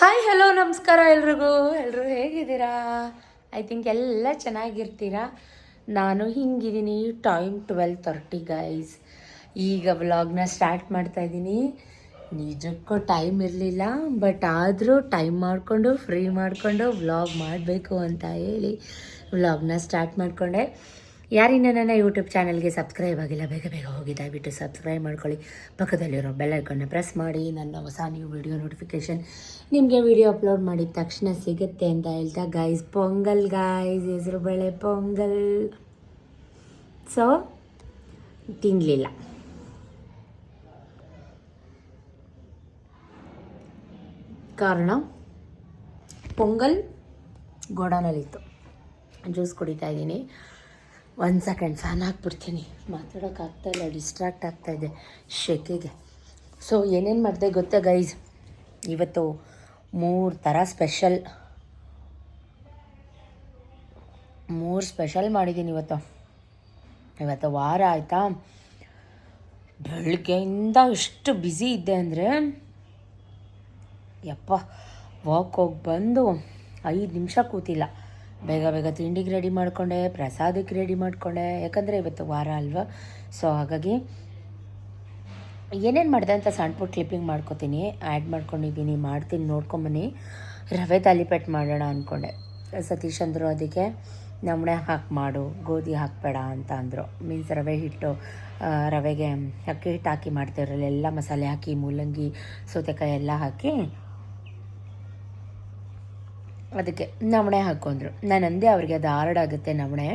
Hi hello ನಮಸ್ಕಾರ ಎಲ್ರಿಗೂ. ಎಲ್ಲರೂ ಹೇಗಿದ್ದೀರಾ? ಐ ಥಿಂಕ್ ಎಲ್ಲ ಚೆನ್ನಾಗಿರ್ತೀರಾ. ನಾನು ಹಿಂಗಿದ್ದೀನಿ. Time 12:30 guys. ಈಗ ವ್ಲಾಗ್ನ ಸ್ಟಾರ್ಟ್ ಮಾಡ್ತಾಯಿದ್ದೀನಿ. ನಿಜಕ್ಕೂ ಟೈಮ್ ಇರಲಿಲ್ಲ, ಬಟ್ ಆದರೂ ಟೈಮ್ ಮಾಡಿಕೊಂಡು ಫ್ರೀ ಮಾಡಿಕೊಂಡು ವ್ಲಾಗ್ ಮಾಡಬೇಕು ಅಂತ ಹೇಳಿ ವ್ಲಾಗ್ನ ಸ್ಟಾರ್ಟ್ ಮಾಡಿಕೊಂಡೆ. ಯಾರಿನ್ನ ನನ್ನ ಯೂಟ್ಯೂಬ್ ಚಾನಲ್ಗೆ ಸಬ್ಸ್ಕ್ರೈಬ್ ಆಗಿಲ್ಲ, ಬೇಗ ಬೇಗ ಹೋಗಿ ದಯವಿಟ್ಟು ಸಬ್ಸ್ಕ್ರೈಬ್ ಮಾಡ್ಕೊಳ್ಳಿ. ಪಕ್ಕದಲ್ಲಿರೋ ಬೆಲ್ ಐಕನ್ನ ಪ್ರೆಸ್ ಮಾಡಿ. ನನ್ನ ಹೊಸ ನ್ಯೂ ವಿಡಿಯೋ ನೋಟಿಫಿಕೇಷನ್ ನಿಮಗೆ ವಿಡಿಯೋ ಅಪ್ಲೋಡ್ ಮಾಡಿದ ತಕ್ಷಣ ಸಿಗುತ್ತೆ ಅಂತ ಹೇಳ್ತಾ ಗೈಸ್, ಪೊಂಗಲ್ ಗಾಯ್ಸ್, ಹೆಸರು ಬೇಳೆ ಪೊಂಗಲ್. ಸೊ ತಿನ್ನಲಿಲ್ಲ. ಕಾರಣ ಪೊಂಗಲ್ ಗೋಡಾನಲ್ಲಿತ್ತು. ಜ್ಯೂಸ್ ಕುಡಿತಾ ಇದ್ದೀನಿ. 1 ಸೆಕೆಂಡ್ ಫ್ಯಾನ್ ಹಾಕ್ಬಿಡ್ತೀನಿ. ಮಾತಾಡೋಕ್ಕಾಗ್ತಾಯಿಲ್ಲ, ಡಿಸ್ಟ್ರಾಕ್ಟ್ ಆಗ್ತಾಯಿದೆ ಶೆಕೆಗೆ. ಸೊ ಏನೇನು ಮಾಡಿದೆ ಗೊತ್ತಾ ಗೈಸ್? ಇವತ್ತು 3 ಥರ ಸ್ಪೆಷಲ್ ಮಾಡಿದ್ದೀನಿ. ಇವತ್ತು ವಾರ ಆಯಿತಾ. ಬೆಳಗ್ಗೆಯಿಂದ ಎಷ್ಟು ಬ್ಯುಸಿ ಇದ್ದೆ ಅಂದರೆ ಯಪ್ಪ, ವಾಕ್ ಹೋಗಿ ಬಂದು 5 ನಿಮಿಷ ಕೂತಿಲ್ಲ. ಬೇಗ ಬೇಗ ತಿಂಡಿಗೆ ರೆಡಿ ಮಾಡಿಕೊಂಡೆ, ಪ್ರಸಾದಕ್ಕೆ ರೆಡಿ ಮಾಡಿಕೊಂಡೆ, ಯಾಕಂದರೆ ಇವತ್ತು ವಾರ ಅಲ್ವಾ. ಸೊ ಹಾಗಾಗಿ ಏನೇನು ಮಾಡಿದೆ ಅಂತ ಸಣ್ಣ ಪುಟ್ಟ ಕ್ಲಿಪ್ಪಿಂಗ್ ಮಾಡ್ಕೋತೀನಿ, ಆ್ಯಡ್ ಮಾಡ್ಕೊಂಡಿದ್ದೀನಿ, ಮಾಡ್ತೀನಿ, ನೋಡ್ಕೊಂಬನ್ನಿ. ರವೆ ತಾಲಿಪೆಟ್ಟು ಮಾಡೋಣ ಅಂದ್ಕೊಂಡೆ. ಸತೀಶ್ ಅಂದರು ಅದಕ್ಕೆ ನಮ್ಮನೆ ಹಾಕಿ ಮಾಡು, ಗೋಧಿ ಹಾಕಬೇಡ ಅಂತ ಅಂದರು. ಮೀನ್ಸ್ ರವೆ ಹಿಟ್ಟು, ರವೆಗೆ ಅಕ್ಕಿ ಹಿಟ್ಟು ಹಾಕಿ ಮಾಡ್ತಿರಲ್ಲ, ಎಲ್ಲ ಮಸಾಲೆ ಹಾಕಿ, ಮೂಲಂಗಿ, ಸೌತೆಕಾಯಿ ಎಲ್ಲ ಹಾಕಿ ಅದಕ್ಕೆ ನವಣೆ ಹಾಕೊಂಡ್ರು. ನಾನು ಅಂದೆ ಅವ್ರಿಗೆ ಅದು ಆಗುತ್ತೆ ನವಣೆ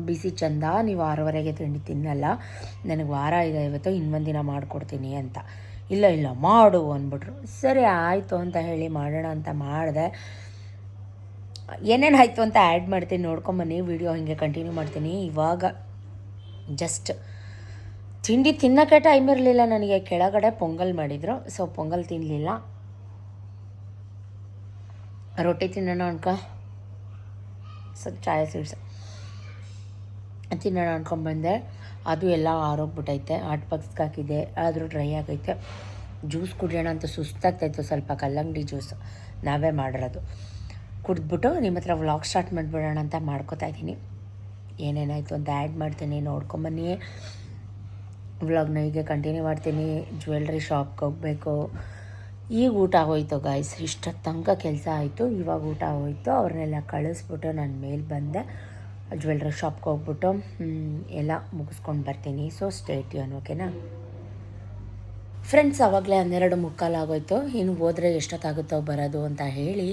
ಬಿಸಿ ಚಂದ, ನೀವು 6:30ಗೆ ತಿಂಡಿ ತಿನ್ನಲ್ಲ, ನನಗೆ ವಾರ ಇದೆ ಇವತ್ತು, ಇನ್ನೊಂದು ದಿನ ಮಾಡಿಕೊಡ್ತೀನಿ ಅಂತ. ಇಲ್ಲ ಮಾಡು ಅಂದ್ಬಿಟ್ರು. ಸರಿ ಆಯಿತು ಅಂತ ಹೇಳಿ ಮಾಡೋಣ ಅಂತ ಮಾಡಿದೆ. ಏನೇನು ಆಯಿತು ಅಂತ ಆ್ಯಡ್ ಮಾಡ್ತೀನಿ, ನೋಡ್ಕೊಂಬನ್ನಿ. ವೀಡಿಯೋ ಹೀಗೆ ಕಂಟಿನ್ಯೂ ಮಾಡ್ತೀನಿ. ಇವಾಗ ಜಸ್ಟ್ ತಿಂಡಿ ತಿನ್ನೋಕ್ಕೆ ಟೈಮ್ ಇರಲಿಲ್ಲ ನನಗೆ. ಕೆಳಗಡೆ ಪೊಂಗಲ್ ಮಾಡಿದರು, ಸೊ ಪೊಂಗಲ್ ತಿನ್ನಲಿಲ್ಲ. ರೊಟ್ಟಿ ತಿನ್ನೋಣ ಅನ್ಕ ಸ್ವಲ್ಪ ಚಾಯ ಸ್ವೀಟ್ಸ್ ತಿನ್ನೋಣ ಅನ್ಕೊಂಡ್ಬಂದೆ. ಅದು ಎಲ್ಲ ಆರೋಗ್ಬಿಟ್ಟೈತೆ. ಹಾಟ್ ಬಾಕ್ಸ್ಗೆ ಹಾಕಿದ್ದೆ, ಆದರೂ ಡ್ರೈ ಆಗೈತೆ. ಜ್ಯೂಸ್ ಕುಡಿಯೋಣ ಅಂತ ಸುಸ್ತಾಗ್ತಾಯಿತ್ತು. ಸ್ವಲ್ಪ ಕಲ್ಲಂಗಡಿ ಜ್ಯೂಸ್ ನಾವೇ ಮಾಡಿರೋದು ಕುಡಿದ್ಬಿಟ್ಟು ನಿಮ್ಮ ಹತ್ರ ವ್ಲಾಗ್ ಸ್ಟಾರ್ಟ್ ಮಾಡಿಬಿಡೋಣ ಅಂತ ಮಾಡ್ಕೋತಾ ಇದ್ದೀನಿ. ಏನೇನಾಯಿತು ಅಂತ ಆ್ಯಡ್ ಮಾಡ್ತೀನಿ, ನೋಡ್ಕೊಂಬನ್ನಿ. ವ್ಲಾಗ್ನ ಹೀಗೆ ಕಂಟಿನ್ಯೂ ಮಾಡ್ತೀನಿ. ಜ್ಯುವೆಲ್ರಿ ಶಾಪ್ಗೆ ಹೋಗಬೇಕು. ಈಗ ಊಟ ಆಗೋಯ್ತು ಗಾಯ್ಸ್. ಇಷ್ಟೊತ್ತು ತನಕ ಕೆಲಸ ಆಯಿತು, ಇವಾಗ ಊಟ ಆಗೋಯ್ತು. ಅವ್ರನ್ನೆಲ್ಲ ಕಳಿಸ್ಬಿಟ್ಟು ನಾನು ಮೇಲೆ ಬಂದೆ. ಜ್ಯುವೆಲ್ರಿ ಶಾಪ್ಗೆ ಹೋಗ್ಬಿಟ್ಟು ಎಲ್ಲ ಮುಗಿಸ್ಕೊಂಡು ಬರ್ತೀನಿ. ಸೊ ಸ್ಟೇ ಟ್ಯೂನ್, ಓಕೆನಾ ಫ್ರೆಂಡ್ಸ್? ಆವಾಗಲೇ 12:45 ಆಗೋಯ್ತು. ಇನ್ನು ಹೋದರೆ ಎಷ್ಟೊತ್ತಾಗುತ್ತೋ ಬರೋದು ಅಂತ ಹೇಳಿ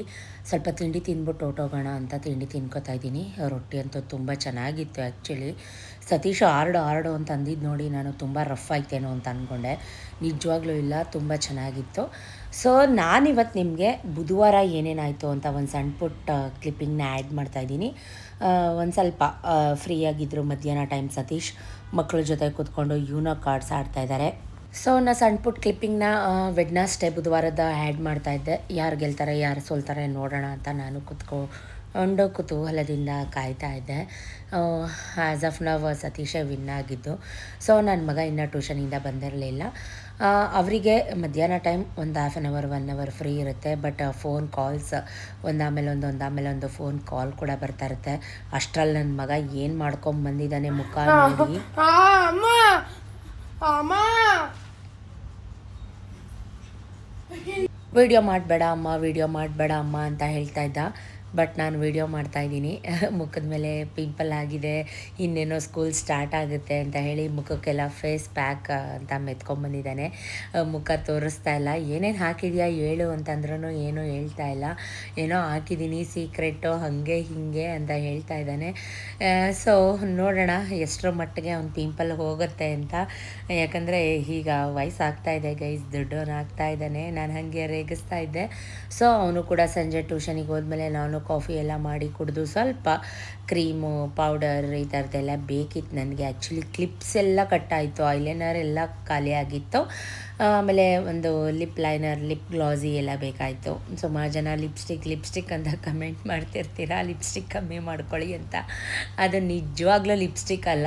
ಸ್ವಲ್ಪ ತಿಂಡಿ ತಿಂದ್ಬಿಟ್ಟು ಹೊರ್ಟೋಗೋಣ ಅಂತ ತಿಂಡಿ ತಿನ್ಕೋತಾ ಇದ್ದೀನಿ. ರೊಟ್ಟಿ ಅಂತೂ ತುಂಬ ಚೆನ್ನಾಗಿತ್ತು. ಆ್ಯಕ್ಚುಲಿ ಸತೀಶ್ ಆರ್ಡು ಅಂತ ಅಂದಿದ್ದು ನೋಡಿ ನಾನು ತುಂಬ ರಫ್ ಆಯ್ತೇನೋ ಅಂತ ಅಂದ್ಕೊಂಡೆ. ನಿಜವಾಗ್ಲೂ ಇಲ್ಲ, ತುಂಬ ಚೆನ್ನಾಗಿತ್ತು. ಸೊ ನಾನಿವತ್ತು ನಿಮಗೆ ಬುಧವಾರ ಏನೇನಾಯಿತು ಅಂತ ಒಂದು ಸಣ್ಣ ಪುಟ್ಟ ಕ್ಲಿಪ್ಪಿಂಗ್ನ ಆ್ಯಡ್ ಮಾಡ್ತಾಯಿದ್ದೀನಿ. ಒಂದು ಸ್ವಲ್ಪ ಫ್ರೀಯಾಗಿದ್ದರು ಮಧ್ಯಾಹ್ನ ಟೈಮ್. ಸತೀಶ್ ಮಕ್ಕಳ ಜೊತೆ ಕೂತ್ಕೊಂಡು ಯೂನೋ ಕಾರ್ಡ್ಸ್ ಆಡ್ತಾಯಿದ್ದಾರೆ. ಸೊ ನಾನು ಸಣ್ಣ ಪುಟ್ಟ ಕ್ಲಿಪ್ಪಿಂಗ್ನ ವೆಡ್ನಸ್ಡೇ ಬುಧವಾರದ ಆ್ಯಡ್ ಮಾಡ್ತಾಯಿದ್ದೆ. ಯಾರು ಗೆಲ್ತಾರೆ ಯಾರು ಸೋಲ್ತಾರೆ ನೋಡೋಣ ಅಂತ ನಾನು ಕುತೂಹಲದಿಂದ ಕಾಯ್ತಾ ಇದ್ದೆ. ಆ್ಯಸ್ ಆಫ್ ನವ್ ಸತೀಶೇ ವಿನ್ ಆಗಿದ್ದು. ಸೊ ನನ್ನ ಮಗ ಇನ್ನೂ ಟ್ಯೂಷನಿಂದ ಬಂದಿರಲಿಲ್ಲ. ಅವರಿಗೆ ಮಧ್ಯಾಹ್ನ ಟೈಮ್ ಒಂದು 1/2 1 ಅವರ್ ಫ್ರೀ ಇರುತ್ತೆ. ಬಟ್ ಫೋನ್ ಕಾಲ್ಸ್ ಒಂದಾಮೇಲೆ ಒಂದು ಫೋನ್ ಕಾಲ್ ಕೂಡ ಬರ್ತಾ ಇರುತ್ತೆ. ಅಷ್ಟರಲ್ಲಿ ನನ್ನ ಮಗ ಏನು ಮಾಡ್ಕೊಂಬಂದಿದ್ದಾನೆ ಮುಖ ನೋಡಿ. ವಿಡಿಯೋ ಮಾಡಬೇಡ ಅಮ್ಮ ಅಂತ ಹೇಳ್ತಾ ಇದ್ದ. ಬಟ್ ನಾನು ವೀಡಿಯೋ ಮಾಡ್ತಾಯಿದ್ದೀನಿ. ಮುಖದ ಮೇಲೆ ಪಿಂಪಲ್ ಆಗಿದೆ, ಇನ್ನೇನೋ ಸ್ಕೂಲ್ ಸ್ಟಾರ್ಟ್ ಆಗುತ್ತೆ ಅಂತ ಹೇಳಿ ಮುಖಕ್ಕೆಲ್ಲ ಫೇಸ್ ಪ್ಯಾಕ್ ಅಂತ ಮೆತ್ಕೊಂಬಂದಿದ್ದಾನೆ. ಮುಖ ತೋರಿಸ್ತಾ ಇಲ್ಲ. ಏನೇನು ಹಾಕಿದ್ಯಾ ಹೇಳು ಅಂತಂದ್ರೂ ಏನೂ ಹೇಳ್ತಾ ಇಲ್ಲ. ಏನೋ ಹಾಕಿದ್ದೀನಿ ಸೀಕ್ರೆಟು ಹಾಗೆ ಹೀಗೆ ಅಂತ ಹೇಳ್ತಾ ಇದ್ದಾನೆ. ಸೊ ನೋಡೋಣ ಎಷ್ಟರ ಮಟ್ಟಿಗೆ ಅವ್ನು ಪಿಂಪಲ್ ಹೋಗುತ್ತೆ ಅಂತ. ಯಾಕಂದರೆ ಈಗ ವಯಸ್ಸಾಗ್ತಾಯಿದೆ ಗೈಸ್, ದೊಡ್ಡವನಾಗ್ತಾ ಇದ್ದಾನೆ. ನಾನು ಹಾಗೆ ರೇಗಿಸ್ತಾ ಇದ್ದೆ. ಸೊ ಅವನು ಕೂಡ ಸಂಜೆ ಟ್ಯೂಷನಿಗೆ ಹೋದ್ಮೇಲೆ ನಾನು ಕಾಫಿ ಎಲ್ಲ ಮಾಡಿ ಕುಡಿದು ಸ್ವಲ್ಪ ಕ್ರೀಮು ಪೌಡರ್ ಈ ಥರದ್ದೆಲ್ಲ ಬೇಕಿತ್ತು ನನಗೆ. ಆ್ಯಕ್ಚುಲಿ ಕ್ಲಿಪ್ಸ್ ಎಲ್ಲ ಕಟ್ಟಾಯಿತು, ಐಲೈನರ್ ಎಲ್ಲ ಖಾಲಿಯಾಗಿತ್ತು. ಆಮೇಲೆ ಒಂದು ಲಿಪ್ ಲೈನರ್, ಲಿಪ್ ಗ್ಲಾಸಿ ಎಲ್ಲ ಬೇಕಾಯಿತು. ಸುಮಾರು ಜನ ಲಿಪ್ಸ್ಟಿಕ್ ಅಂತ ಕಮೆಂಟ್ ಮಾಡ್ತಿರ್ತೀರ, ಲಿಪ್ಸ್ಟಿಕ್ ಕಮ್ಮಿ ಮಾಡ್ಕೊಳ್ಳಿ ಅಂತ. ಅದು ನಿಜವಾಗ್ಲೂ ಲಿಪ್ಸ್ಟಿಕ್ ಅಲ್ಲ,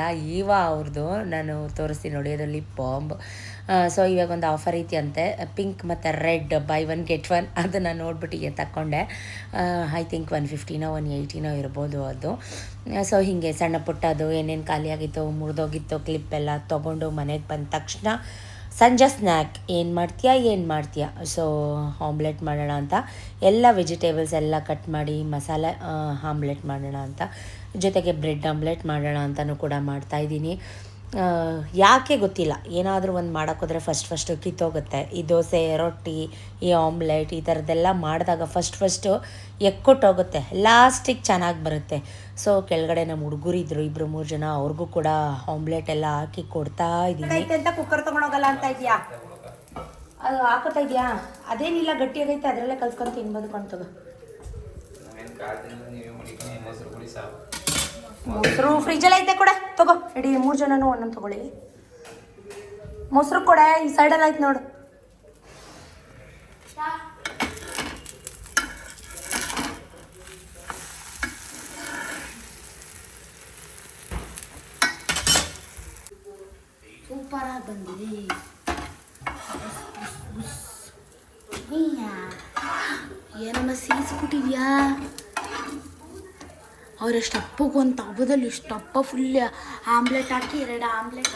ಅವ್ರದ್ದು ನಾನು ತೋರಿಸ್ತೀನಿ ನೋಡಿ, ಅದು ಲಿಪ್ ಬಾಂಬ್. ಸೊ ಇವಾಗ ಒಂದು ಆಫರ್ ಐತಿ ಅಂತೆ, ಪಿಂಕ್ ಮತ್ತು ರೆಡ್ ಬೈ 1 get 1. ಅದನ್ನು ನೋಡ್ಬಿಟ್ಟು ತಗೊಂಡೆ. ಐ ಥಿಂಕ್ 150ನೋ 180ನೋ ಇರ್ಬೋದು ಅದು. ಸೊ ಹೀಗೆ ಸಣ್ಣ ಪುಟ್ಟದು ಏನೇನು ಖಾಲಿಯಾಗಿತ್ತು, ಮುರಿದೋಗಿತ್ತು ಕ್ಲಿಪ್ ಎಲ್ಲ ತೊಗೊಂಡು ಮನೆಗೆ ಬಂದ ತಕ್ಷಣ ಸಂಜೆ ಸ್ನ್ಯಾಕ್ ಏನು ಮಾಡ್ತೀಯಾ. ಸೊ ಆಮ್ಲೆಟ್ ಮಾಡೋಣ ಅಂತ ಎಲ್ಲ ವೆಜಿಟೇಬಲ್ಸ್ ಎಲ್ಲ ಕಟ್ ಮಾಡಿ ಮಸಾಲೆ ಆಮ್ಲೆಟ್ ಮಾಡೋಣ ಅಂತ, ಜೊತೆಗೆ ಬ್ರೆಡ್ ಆಮ್ಲೆಟ್ ಮಾಡೋಣ ಅಂತಲೂ ಕೂಡ ಮಾಡ್ತಾಯಿದ್ದೀನಿ. ಯಾಕೆ ಗೊತ್ತಿಲ್ಲ, ಏನಾದರೂ ಒಂದು ಮಾಡೋಕ್ಕೋದ್ರೆ ಫಸ್ಟು ಕಿತ್ತೋಗುತ್ತೆ. ಈ ದೋಸೆ, ರೊಟ್ಟಿ, ಈ ಆಮ್ಲೆಟ್ ಈ ಥರದ್ದೆಲ್ಲ ಮಾಡಿದಾಗ ಫಸ್ಟು ಎಕ್ಕೊಟ್ಟೋಗುತ್ತೆ, ಲಾಸ್ಟಿಗೆ ಚೆನ್ನಾಗಿ ಬರುತ್ತೆ. ಸೊ ಕೆಳಗಡೆ ನಮ್ಮ ಹುಡುಗರಿದ್ರು 2-3 ಜನ, ಅವ್ರಿಗೂ ಕೂಡ ಆಮ್ಲೆಟ್ ಎಲ್ಲ ಹಾಕಿ ಕೊಡ್ತಾ ಇದ್ದೀನಿ. ಅಂತ ಕುಕ್ಕರ್ ತೊಗೊಂಡೋಗಲ್ಲ ಅಂತ ಇದೆಯಾ, ಅದು ಹಾಕೋತಾ ಇದೆಯಾ? ಅದೇನಿಲ್ಲ, ಗಟ್ಟಿಯಾಗೈತೆ, ಅದರಲ್ಲೇ ಕಲ್ಸ್ಕೊಂಡು ತಿನ್ಬೋದು ಕಾಣ್ತದೆ. ಮೊಸರು ಫ್ರಿಜ್ಜಲ್ಲಿ ಐತೆ, ಕೊಡೆ ತಗೋ. ಇಡೀ 3 ಜನನೂ ಒಂದೊಂದು ತೊಗೊಳ್ಳಿ. ಮೊಸರು ಕೊಡೆ, ಈ ಸೈಡಲ್ಲಿ ಆಯ್ತು ನೋಡು. ಸೂಪರಾಗಿ ಬಂದಿದೆ. ಏನಮ್ಮ ಸೀಸ್ಬಿಟ್ಟಿದ್ಯಾ? ಅವರೆಷ್ಟು ಅಪ್ಪಗೂ ಒಂದು ತಬ್ಬದಲ್ಲಿ ಇಷ್ಟು ಅಪ್ಪ ಫುಲ್ ಆಮ್ಲೆಟ್ ಹಾಕಿ 2 ಆಮ್ಲೆಟ್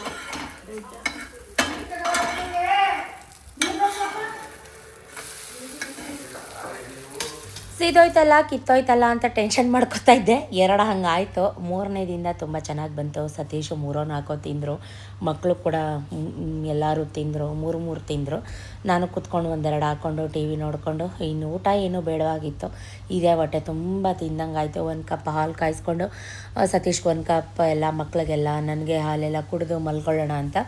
ಸೀದೋಯ್ತಲ್ಲ ಕಿತ್ತೋಯ್ತಲ್ಲ ಅಂತ ಟೆನ್ಷನ್ ಮಾಡ್ಕೊತಾ ಇದ್ದೆ. 2 ಹಂಗಾಯಿತು. 3ನೇ ದಿನ ತುಂಬ ಚೆನ್ನಾಗಿ ಬಂತು. ಸತೀಶು 3-4 ತಿಂದರು, ಮಕ್ಕಳು ಕೂಡ ಎಲ್ಲರೂ ತಿಂದರು, 3 ತಿಂದರು. ನಾನು ಕೂತ್ಕೊಂಡು 1-2 ಹಾಕ್ಕೊಂಡು ಟಿ ವಿ ನೋಡಿಕೊಂಡು, ಇನ್ನು ಊಟ ಏನೂ ಬೇಡವಾಗಿತ್ತು. ಇದೇ ಹೊಟ್ಟೆ ತುಂಬ ತಿಂದಂಗಾಯಿತು. 1 ಕಪ್ ಹಾಲು ಕಾಯಿಸ್ಕೊಂಡು ಸತೀಶ್ಗೆ 1 ಕಪ್, ಎಲ್ಲ ಮಕ್ಕಳಿಗೆಲ್ಲ, ನನಗೆ ಹಾಲೆಲ್ಲ ಕುಡಿದು ಮಲ್ಕೊಳ್ಳೋಣ ಅಂತ.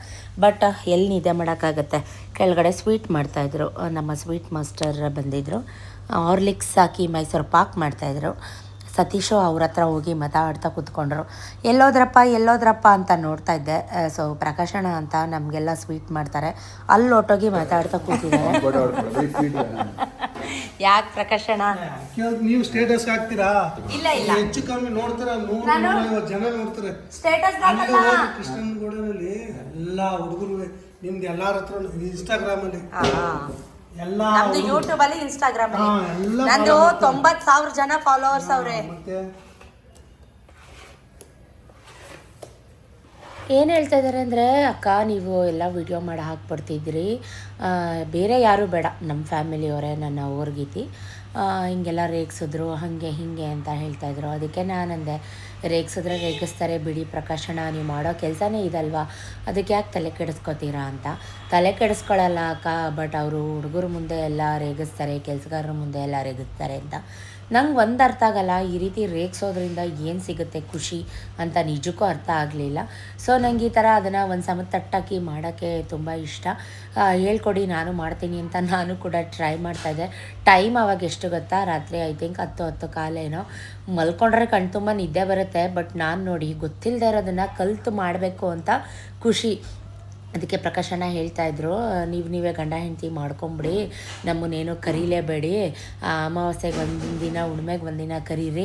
ಬಟ್ ಎಲ್ಲಿ ನಿದ್ದೆ ಮಾಡೋಕ್ಕಾಗತ್ತೆ. ಕೆಳಗಡೆ ಸ್ವೀಟ್ ಮಾಡ್ತಾಯಿದ್ರು, ನಮ್ಮ ಸ್ವೀಟ್ ಮಾಸ್ಟರ್ ಬಂದಿದ್ದರು. ಹಾರ್ಲಿಕ್ಸ್ ಹಾಕಿ ಮೈಸೂರು ಪಾಕ್ ಮಾಡ್ತಾಯಿದ್ರು. ಸತೀಶು ಅವ್ರ ಹತ್ರ ಹೋಗಿ ಮಾತಾಡ್ತಾ ಕೂತ್ಕೊಂಡ್ರು. ಎಲ್ಲೋದ್ರಪ್ಪ ಅಂತ ನೋಡ್ತಾ ಇದ್ದೆ. ಸೊ ಪ್ರಕಾಶಣ್ಣ ಅಂತ ನಮಗೆಲ್ಲ ಸ್ವೀಟ್ ಮಾಡ್ತಾರೆ, ಅಲ್ಲಿ ಹೊಟ್ಟೋಗಿ ಮಾತಾಡ್ತಾ ಕೂತಿದ್ದಾರೆ. ಯಾಕೆ ಪ್ರಕಾಶಣ್ಣ ನೀವು ಸ್ಟೇಟಸ್ ಹಾಕ್ತೀರಾ? ಇಲ್ಲ ಹೆಚ್ಚು ಕಮ್ಮಿ ನೋಡ್ತಾರೆ, 100-150 ಜನ ನೋಡ್ತಾರೆ ಸ್ಟೇಟಸ್. ಕೃಷ್ಣನಗೌಡನಲ್ಲಿ ಎಲ್ಲ ಹುಡುಗರು ನಿಮ್ದು ಎಲ್ಲಾರ ಹತ್ರ ಇನ್ಸ್ಟಾಗ್ರಾಮಲ್ಲಿ ಎಲ್ಲ, ನಮ್ದು ಯೂಟ್ಯೂಬ್ ಅಲ್ಲಿ, ಇನ್ಸ್ಟಾಗ್ರಾಮ್ ಅಲ್ಲಿ ನಂದು 90,000 ಜನ ಫಾಲೋವರ್ಸ್ ಅವ್ರೆ. ಏನು ಹೇಳ್ತಾ ಇದ್ದಾರೆ ಅಂದರೆ, ಅಕ್ಕ ನೀವು ಎಲ್ಲ ವಿಡಿಯೋ ಮಾಡಿ ಹಾಕ್ಬಿಡ್ತಿದ್ರಿ, ಬೇರೆ ಯಾರೂ ಬೇಡ, ನಮ್ಮ ಫ್ಯಾಮಿಲಿಯವರೇ, ನನ್ನ ಊರ್ಗೀತಿ ಹಿಂಗೆಲ್ಲ ರೇಗಿಸಿದ್ರು ಹಾಗೆ ಹೀಗೆ ಅಂತ ಹೇಳ್ತಾಯಿದ್ರು. ಅದಕ್ಕೆ ನಾನಂದೆ, ರೇಗಿಸಿದ್ರೆ ರೇಗಿಸ್ತಾರೆ ಬಿಡಿ ಪ್ರಕಾಶಣ್ಣ, ನೀವು ಮಾಡೋ ಕೆಲಸನೇ ಇದಲ್ವಾ, ಅದಕ್ಕೆ ಯಾಕೆ ತಲೆ ಕೆಡಿಸ್ಕೋತೀರಾ ಅಂತ. ತಲೆ ಕೆಡಿಸ್ಕೊಳ್ಳಲ್ಲ ಅಕ್ಕ, ಬಟ್ ಅವರು ಹುಡುಗರ ಮುಂದೆ ಎಲ್ಲ ರೇಗಿಸ್ತಾರೆ, ಕೆಲಸಗಾರರ ಮುಂದೆ ಎಲ್ಲ ರೇಗಿಸ್ತಾರೆ ಅಂತ. ನಂಗೆ ಒಂದು ಅರ್ಥ ಆಗಲ್ಲ, ಈ ರೀತಿ ರೇಗಿಸೋದ್ರಿಂದ ಏನು ಸಿಗುತ್ತೆ ಖುಷಿ ಅಂತ ನಿಜಕ್ಕೂ ಅರ್ಥ ಆಗಲಿಲ್ಲ. ಸೊ ನಂಗೆ ಈ ಥರ ಅದನ್ನು ಒಂದು ಸಮ ತಟ್ಟಾಕಿ ಮಾಡೋಕ್ಕೆ ತುಂಬ ಇಷ್ಟ. ಹೇಳ್ಕೊಡಿ, ನಾನು ಮಾಡ್ತೀನಿ ಅಂತ ನಾನು ಕೂಡ ಟ್ರೈ ಮಾಡ್ತಾಯಿದ್ದೆ. ಟೈಮ್ ಅವಾಗ ಎಷ್ಟು ಗೊತ್ತಾ, ರಾತ್ರಿ ಐ ಥಿಂಕ್ 10 ಕಾಲೇನೋ. ಮಲ್ಕೊಂಡ್ರೆ ಕಣ್ತುಂಬ ನಿದ್ದೆ ಬರುತ್ತೆ, ಬಟ್ ನಾನು ನೋಡಿ ಗೊತ್ತಿಲ್ಲದೆ ಇರೋದನ್ನು ಕಲಿತು ಮಾಡಬೇಕು ಅಂತ ಖುಷಿ. ಅದಕ್ಕೆ ಪ್ರಕಾಶಣ್ಣ ಹೇಳ್ತಾಯಿದ್ರು, ನೀವೇ ಗಂಡ ಹೆಂಡತಿ ಮಾಡ್ಕೊಂಬಿಡಿ, ನಮ್ಮನ್ನೇನು ಕರೀಲೇಬೇಡಿ, ಅಮಾವಾಸ್ಯೆಗೆ ಒಂದಿನ, ಹುಣ್ಮೆಗೆ ಒಂದಿನ ಕರೀರಿ,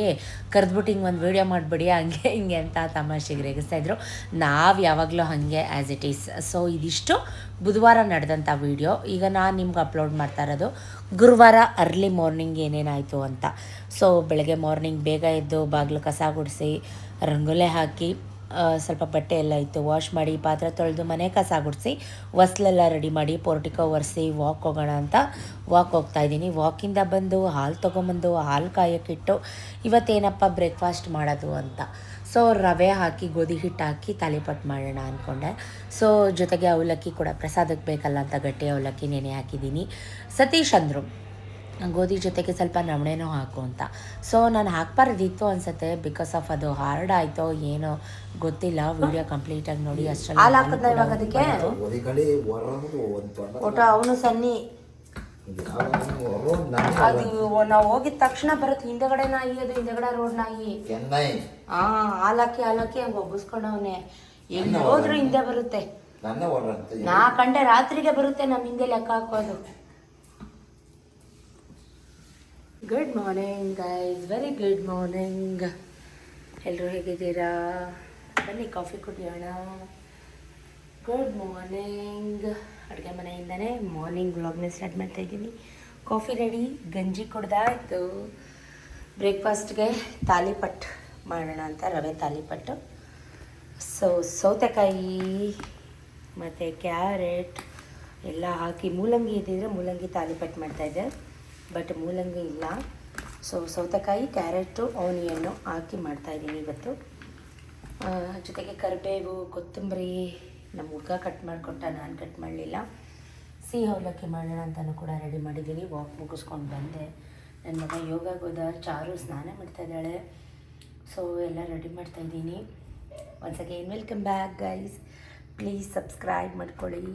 ಕರೆದ್ಬಿಟ್ಟು ಹಿಂಗೆ ಒಂದು ವೀಡಿಯೋ ಮಾಡಿಬಿಡಿ, ಹಂಗೆ ಹಿಂಗೆ ಅಂತ ತಮಾಷೆಗೆ ರೇಗಿಸ್ತಾಯಿದ್ರು. ನಾವು ಯಾವಾಗಲೂ ಹಾಗೆ ಆ್ಯಸ್ ಇಟ್ ಈಸ್. ಸೊ ಇದಿಷ್ಟು ಬುಧವಾರ ನಡೆದಂಥ ವೀಡಿಯೋ. ಈಗ ನಾನು ನಿಮ್ಗೆ ಅಪ್ಲೋಡ್ ಮಾಡ್ತಾ ಇರೋದು ಗುರುವಾರ ಅರ್ಲಿ ಮಾರ್ನಿಂಗ್ ಏನೇನಾಯಿತು ಅಂತ. ಸೊ ಬೆಳಗ್ಗೆ ಮಾರ್ನಿಂಗ್ ಬೇಗ ಎದ್ದು ಬಾಗಿಲು ಕಸ ಗುಡಿಸಿ, ರಂಗೋಲೆ ಹಾಕಿ, ಸ್ವಲ್ಪ ಬಟ್ಟೆ ಎಲ್ಲ ಇತ್ತು ವಾಶ್ ಮಾಡಿ, ಪಾತ್ರೆ ತೊಳೆದು, ಮನೆ ಕಸ ಗುಡಿಸಿ, ಹೊಸ್ಲೆಲ್ಲ ರೆಡಿ ಮಾಡಿ, ಪೋರ್ಟಿಕೋ ಒರೆಸಿ ವಾಕ್ ಹೋಗೋಣ ಅಂತ ವಾಕ್ ಹೋಗ್ತಾಯಿದ್ದೀನಿ. ವಾಕಿಂದ ಬಂದು ಹಾಲು ತೊಗೊಂಬಂದು ಹಾಲು ಕಾಯೋಕ್ಕಿಟ್ಟು ಇವತ್ತೇನಪ್ಪ ಬ್ರೇಕ್ಫಾಸ್ಟ್ ಮಾಡೋದು ಅಂತ. ಸೊ ರವೆ ಹಾಕಿ, ಗೋಧಿ ಹಿಟ್ಟು ಹಾಕಿ ತಾಲಿಪಟ್ಟು ಮಾಡೋಣ ಅಂದ್ಕೊಂಡೆ. ಸೊ ಜೊತೆಗೆ ಅವಲಕ್ಕಿ ಕೂಡ ಪ್ರಸಾದಕ್ಕೆ ಬೇಕಲ್ಲ ಅಂತ ಗಟ್ಟಿ ಅವಲಕ್ಕಿ ನೆನೆ ಹಾಕಿದ್ದೀನಿ. ಸತೀಶ್ ಅಂದರು ಗೋಧಿ ಜೊತೆಗೆ ಸ್ವಲ್ಪ ನವಣೆನೂ ಹಾಕು ಅಂತ. ಸೊ ನಾನು ಹಾಕ್ಬಾರ್ದಿತ್ತು ಅನ್ಸುತ್ತೆ, ಬಿಕಾಸ್ ಆಫ್ ಅದು ಹಾರ್ಡ್ ಆಯಿತೋ ಏನೋ ಗೊತ್ತಿಲ್ಲ. ವಿಡಿಯೋ ಕಂಪ್ಲೀಟಾಗಿ ನೋಡಿ. ಅಷ್ಟರಲ್ಲಿ ಹಾಲು ಹಾಕಿದ್ನ ಇವಾಗ ಅದಕ್ಕೆ ಒಟ್ಟು ಅವನು ಸನ್ನಿ ಅದು ನಾವು ಹೋಗಿದ ತಕ್ಷಣ ಬರುತ್ತೆ. ಹಿಂದೆಗಡೆ ನಾಯಿ, ಅದು ಹಿಂದೆಗಡೆ ರೋಡ್ ನಾಯಿ. ಹಾಲು ಹಾಕಿ ಹಂಗೆ ಒಬ್ಬಿಸ್ಕೊಂಡವನೆ, ಎಲ್ಲಿ ಹೋದ್ರು ಹಿಂದೆ ಬರುತ್ತೆ. ನನ್ನ ಆರ್ಡರ್ ಅಂತ 4 ಗಂಟೆ ರಾತ್ರಿಗೆ ಬರುತ್ತೆ ನಮ್ಮ ಹಿಂದೆ ಲೆಕ್ಕ ಹಾಕೋದು. Good morning guys, very good morning. ಎಲ್ಲರೂ ಹೇಗಿದ್ದೀರಾ? ಬನ್ನಿ ಕಾಫಿ ಕುಡಿಯೋಣ. Good morning. ಅಡುಗೆ ಮನೆಯಿಂದನೇ ಮಾರ್ನಿಂಗ್ ವ್ಲಾಗ್ನ ಸ್ಟಾರ್ಟ್ ಮಾಡ್ತಾ ಇದ್ದೀನಿ. ಕಾಫಿ ರೆಡಿ, ಗಂಜಿ ಕುಡ್ದಾಯಿತು. ಬ್ರೇಕ್ಫಾಸ್ಟ್ಗೆ ತಾಲಿಪಟ್ಟು ಮಾಡೋಣ ಅಂತ ರವೆ ತಾಲಿಪಟ್ಟು. ಸೌತೆಕಾಯಿ ಮತ್ತು ಕ್ಯಾರೆಟ್ ಎಲ್ಲ ಹಾಕಿ, ಮೂಲಂಗಿ ಇದ್ದಿದ್ರೆ ಮೂಲಂಗಿ ತಾಲಿಪಟ್ಟು ಮಾಡ್ತಾಯಿದ್ದೆ, ಬಟ್ ಮೂಲಂಗಿ ಇಲ್ಲ. ಸೌತೆಕಾಯಿ, ಕ್ಯಾರೆಟು, ಆನಿಯನ್ನು ಹಾಕಿ ಮಾಡ್ತಾಯಿದ್ದೀನಿ ಇವತ್ತು. ಜೊತೆಗೆ ಕರಿಬೇವು, ಕೊತ್ತಂಬರಿ ನಮ್ಮ ಹುಡುಗ ಕಟ್ ಮಾಡಿಕೊಟ್ಟ, ನಾನು ಕಟ್ ಮಾಡಲಿಲ್ಲ. ಸಿಹಿ ಅವಲಕ್ಕಿ ಮಾಡೋಣ ಅಂತಲೂ ಕೂಡ ರೆಡಿ ಮಾಡಿದ್ದೀನಿ. ವಾಕ್ ಮುಗಿಸ್ಕೊಂಡು ಬಂದೆ. ನನ್ನ ಮಗ ಯೋಗಕ್ಕೆ ಹೋದ, ಚಾರು ಸ್ನಾನ ಮಾಡ್ತಾಯಿದ್ದಾಳೆ. ಎಲ್ಲ ರೆಡಿ ಮಾಡ್ತಾಯಿದ್ದೀನಿ. Once again welcome back guys. Please subscribe ಮಾಡ್ಕೊಳ್ಳಿ,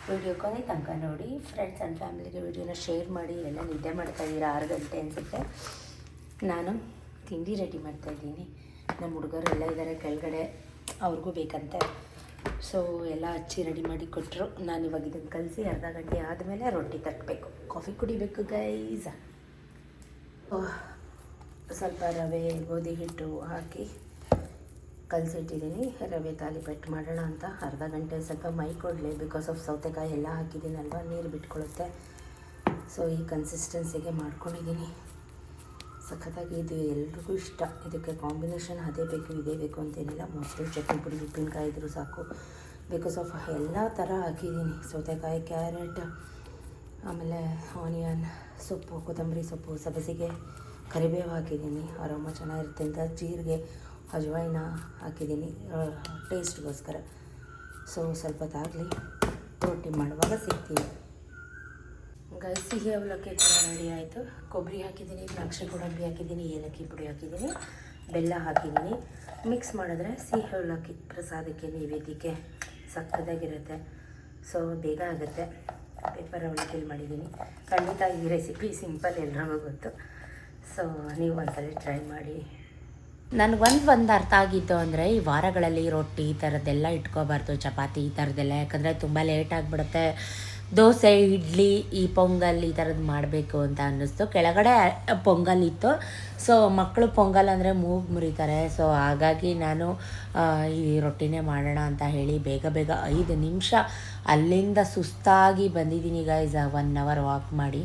ವಿಡಿಯೋ ಕೊನೆ ತನಕ ನೋಡಿ, ಫ್ರೆಂಡ್ಸ್ ಆ್ಯಂಡ್ ಫ್ಯಾಮಿಲಿಗೆ ವಿಡಿಯೋನ ಶೇರ್ ಮಾಡಿ. ಎಲ್ಲ ನಿದ್ದೆ ಮಾಡ್ತಾಯಿದ್ದೀರಾ, 6 ಗಂಟೆ ಅನಿಸುತ್ತೆ. ನಾನು ತಿಂಡಿ ರೆಡಿ ಮಾಡ್ತಾಯಿದ್ದೀನಿ. ನಮ್ಮ ಹುಡುಗರೆಲ್ಲ ಇದ್ದಾರೆ ಕೆಳಗಡೆ, ಅವ್ರಿಗೂ ಬೇಕಂತೆ. ಎಲ್ಲ ಹಚ್ಚಿ ರೆಡಿ ಮಾಡಿ ಕೊಟ್ಟರು. ನಾನು ಇವಾಗ ಇದನ್ನು ಕಲಸಿ ಅರ್ಧ ಗಂಟೆ ಆದಮೇಲೆ ರೊಟ್ಟಿ ತಟ್ಟಬೇಕು, ಕಾಫಿ ಕುಡಿಬೇಕು ಗೈಸ್. ಸ್ವಲ್ಪ ರವೆ, ಗೋಧಿ ಹಿಟ್ಟು ಹಾಕಿ ಕಲಸಿಟ್ಟಿದ್ದೀನಿ. ರವೆ ತಾಲಿಪಟ್ಟು ಮಾಡೋಣ ಅಂತ. ಅರ್ಧ ಗಂಟೆ ಸ್ವಲ್ಪ ಮೈ ಕೊಡಲಿ, ಬಿಕಾಸ್ ಆಫ್ ಸೌತೆಕಾಯಿ ಎಲ್ಲ ಹಾಕಿದ್ದೀನಲ್ವ, ನೀರು ಬಿಟ್ಕೊಳ್ಳುತ್ತೆ. ಈ ಕನ್ಸಿಸ್ಟೆನ್ಸಿಗೆ ಮಾಡ್ಕೊಂಡಿದ್ದೀನಿ. ಸಖತ್ತಾಗಿ ಇದು ಎಲ್ರಿಗೂ ಇಷ್ಟ. ಇದಕ್ಕೆ ಕಾಂಬಿನೇಷನ್ ಅದೇ ಬೇಕು ಇದೇ ಬೇಕು ಅಂತೇನಿಲ್ಲ. ಮೊಸರು, ಚಟ್ನಿ ಪುಡಿ, ಉಪ್ಪಿನಕಾಯಿ ಇದ್ರೂ ಸಾಕು. ಬಿಕಾಸ್ ಆಫ್ ಎಲ್ಲ ಥರ ಹಾಕಿದ್ದೀನಿ. ಸೌತೆಕಾಯಿ, ಕ್ಯಾರೆಟ್, ಆಮೇಲೆ ಆನಿಯನ್, ಸೊಪ್ಪು, ಕೊತ್ತಂಬರಿ ಸೊಪ್ಪು, ಸಬಸಿಗೆ, ಕರಿಬೇವು ಹಾಕಿದ್ದೀನಿ. ಅರೋಮ ಚೆನ್ನಾಗಿರುತ್ತೆ ಅಂತ ಜೀರಿಗೆ, ಅಜ್ವೈನ ಹಾಕಿದ್ದೀನಿ ಟೇಸ್ಟ್ಗೋಸ್ಕರ. ಸ್ವಲ್ಪ ತಾಗಲಿ, ರೊಟ್ಟಿ ಮಾಡುವಾಗ ಸಿಗ್ತೀನಿ. ಸಿಹಿ ಅವಲಕ್ಕಿ ಕೂಡ ರೆಡಿ ಆಯಿತು. ಕೊಬ್ಬರಿ ಹಾಕಿದ್ದೀನಿ, ದ್ರಾಕ್ಷಿ ಗೋಡಂಬಿ ಹಾಕಿದ್ದೀನಿ, ಏಲಕ್ಕಿ ಪುಡಿ ಹಾಕಿದ್ದೀನಿ, ಬೆಲ್ಲ ಹಾಕಿದ್ದೀನಿ. ಮಿಕ್ಸ್ ಮಾಡಿದ್ರೆ ಸಿಹಿ ಅವಲಕ್ಕಿ ಪ್ರಸಾದಕ್ಕೆ, ನೈವೇದ್ಯಕ್ಕೆ ಸಕ್ಕತ್ತಾಗಿರುತ್ತೆ. ಬೇಗ ಆಗುತ್ತೆ. ಪೇಪರ್ ಅವಲಕ್ಕಿ ಮಾಡಿದ್ದೀನಿ. ಖಂಡಿತ ಈ ರೆಸಿಪಿ ಸಿಂಪಲ್, ಎಲ್ರಿಗೂ ಗೊತ್ತು. ನೀವು ಒಂದ್ಸಲ ಟ್ರೈ ಮಾಡಿ. ನನಗೊಂದು ಅರ್ಥ ಆಗಿತ್ತು ಅಂದರೆ, ಈ ವಾರಗಳಲ್ಲಿ ರೊಟ್ಟಿ ಈ ಥರದ್ದೆಲ್ಲ ಇಟ್ಕೋಬಾರ್ದು, ಚಪಾತಿ ಈ ಥರದ್ದೆಲ್ಲ, ಯಾಕಂದರೆ ತುಂಬ ಲೇಟ್ ಆಗಿಬಿಡುತ್ತೆ. ದೋಸೆ, ಇಡ್ಲಿ, ಈ ಪೊಂಗಲ್ ಈ ಥರದ್ದು ಮಾಡಬೇಕು ಅಂತ ಅನ್ನಿಸ್ತು. ಕೆಳಗಡೆ ಪೊಂಗಲ್ ಇತ್ತು. ಮಕ್ಕಳು ಪೊಂಗಲ್ ಅಂದರೆ ಮೂಗು ಮುರಿತಾರೆ. ಹಾಗಾಗಿ ನಾನು ಈ ರೊಟ್ಟಿನೇ ಮಾಡೋಣ ಅಂತ ಹೇಳಿ ಬೇಗ 5 ನಿಮಿಷ ಅಲ್ಲಿಂದ ಸುಸ್ತಾಗಿ ಬಂದಿದ್ದೀನಿ ಗೈಸ್. 1 ಅವರ್ ವಾಕ್ ಮಾಡಿ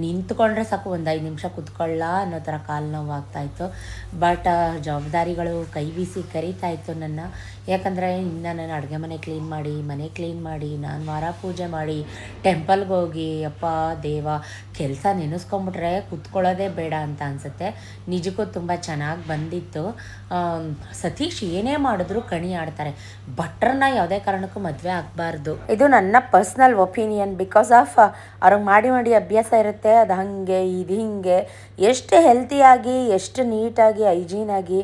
ನಿಂತ್ಕೊಂಡ್ರೆ ಸಾಕು, ಒಂದು 5 ನಿಮಿಷ ಕುತ್ಕೊಳ್ಳ ಅನ್ನೋ ಥರ ಕಾಲು ನೋವು ಆಗ್ತಾಯಿತ್ತು. ಬಟ್ ಜವಾಬ್ದಾರಿಗಳು ಕೈ ಬೀಸಿ ಕರೀತಾಯಿತ್ತು ನನ್ನ. ಯಾಕಂದರೆ ಇನ್ನು ನಾನು ಅಡುಗೆ ಮನೆ ಕ್ಲೀನ್ ಮಾಡಿ, ಮನೆ ಕ್ಲೀನ್ ಮಾಡಿ, ನಾನು ವಾರ ಪೂಜೆ ಮಾಡಿ, ಟೆಂಪಲ್ಗೆ ಹೋಗಿ, ಅಪ್ಪ ದೇವ, ಕೆಲಸ ನೆನೆಸ್ಕೊಂಬಿಟ್ರೆ ಕುತ್ಕೊಳ್ಳೋದೇ ಬೇಡ ಅಂತ ಅನಿಸುತ್ತೆ. ನಿಜಕ್ಕೂ ತುಂಬ ಚೆನ್ನಾಗಿ ಬಂದಿತ್ತು. ಸತೀಶ್ ಏನೇ ಮಾಡಿದ್ರು ಕಣಿ ಆಡ್ತಾರೆ. ಭಟ್ರನ್ನ ಯಾವುದೇ ಕಾರಣಕ್ಕೂ ಮದುವೆ ಆಗಬಾರ್ದು. ಇದು ನನ್ನ ಪರ್ಸ್ನಲ್ ಒಪಿನಿಯನ್. ಬಿಕಾಸ್ ಆಫ್ ಅವ್ರಿಗೆ ಮಾಡಿ ಅಭ್ಯಾಸ ಇರುತ್ತೆ. ಅದು ಹಾಗೆ ಇದು ಹಿಂಗೆ, ಎಷ್ಟು ಹೆಲ್ತಿಯಾಗಿ, ಎಷ್ಟು ನೀಟಾಗಿ, ಹೈಜೀನಾಗಿ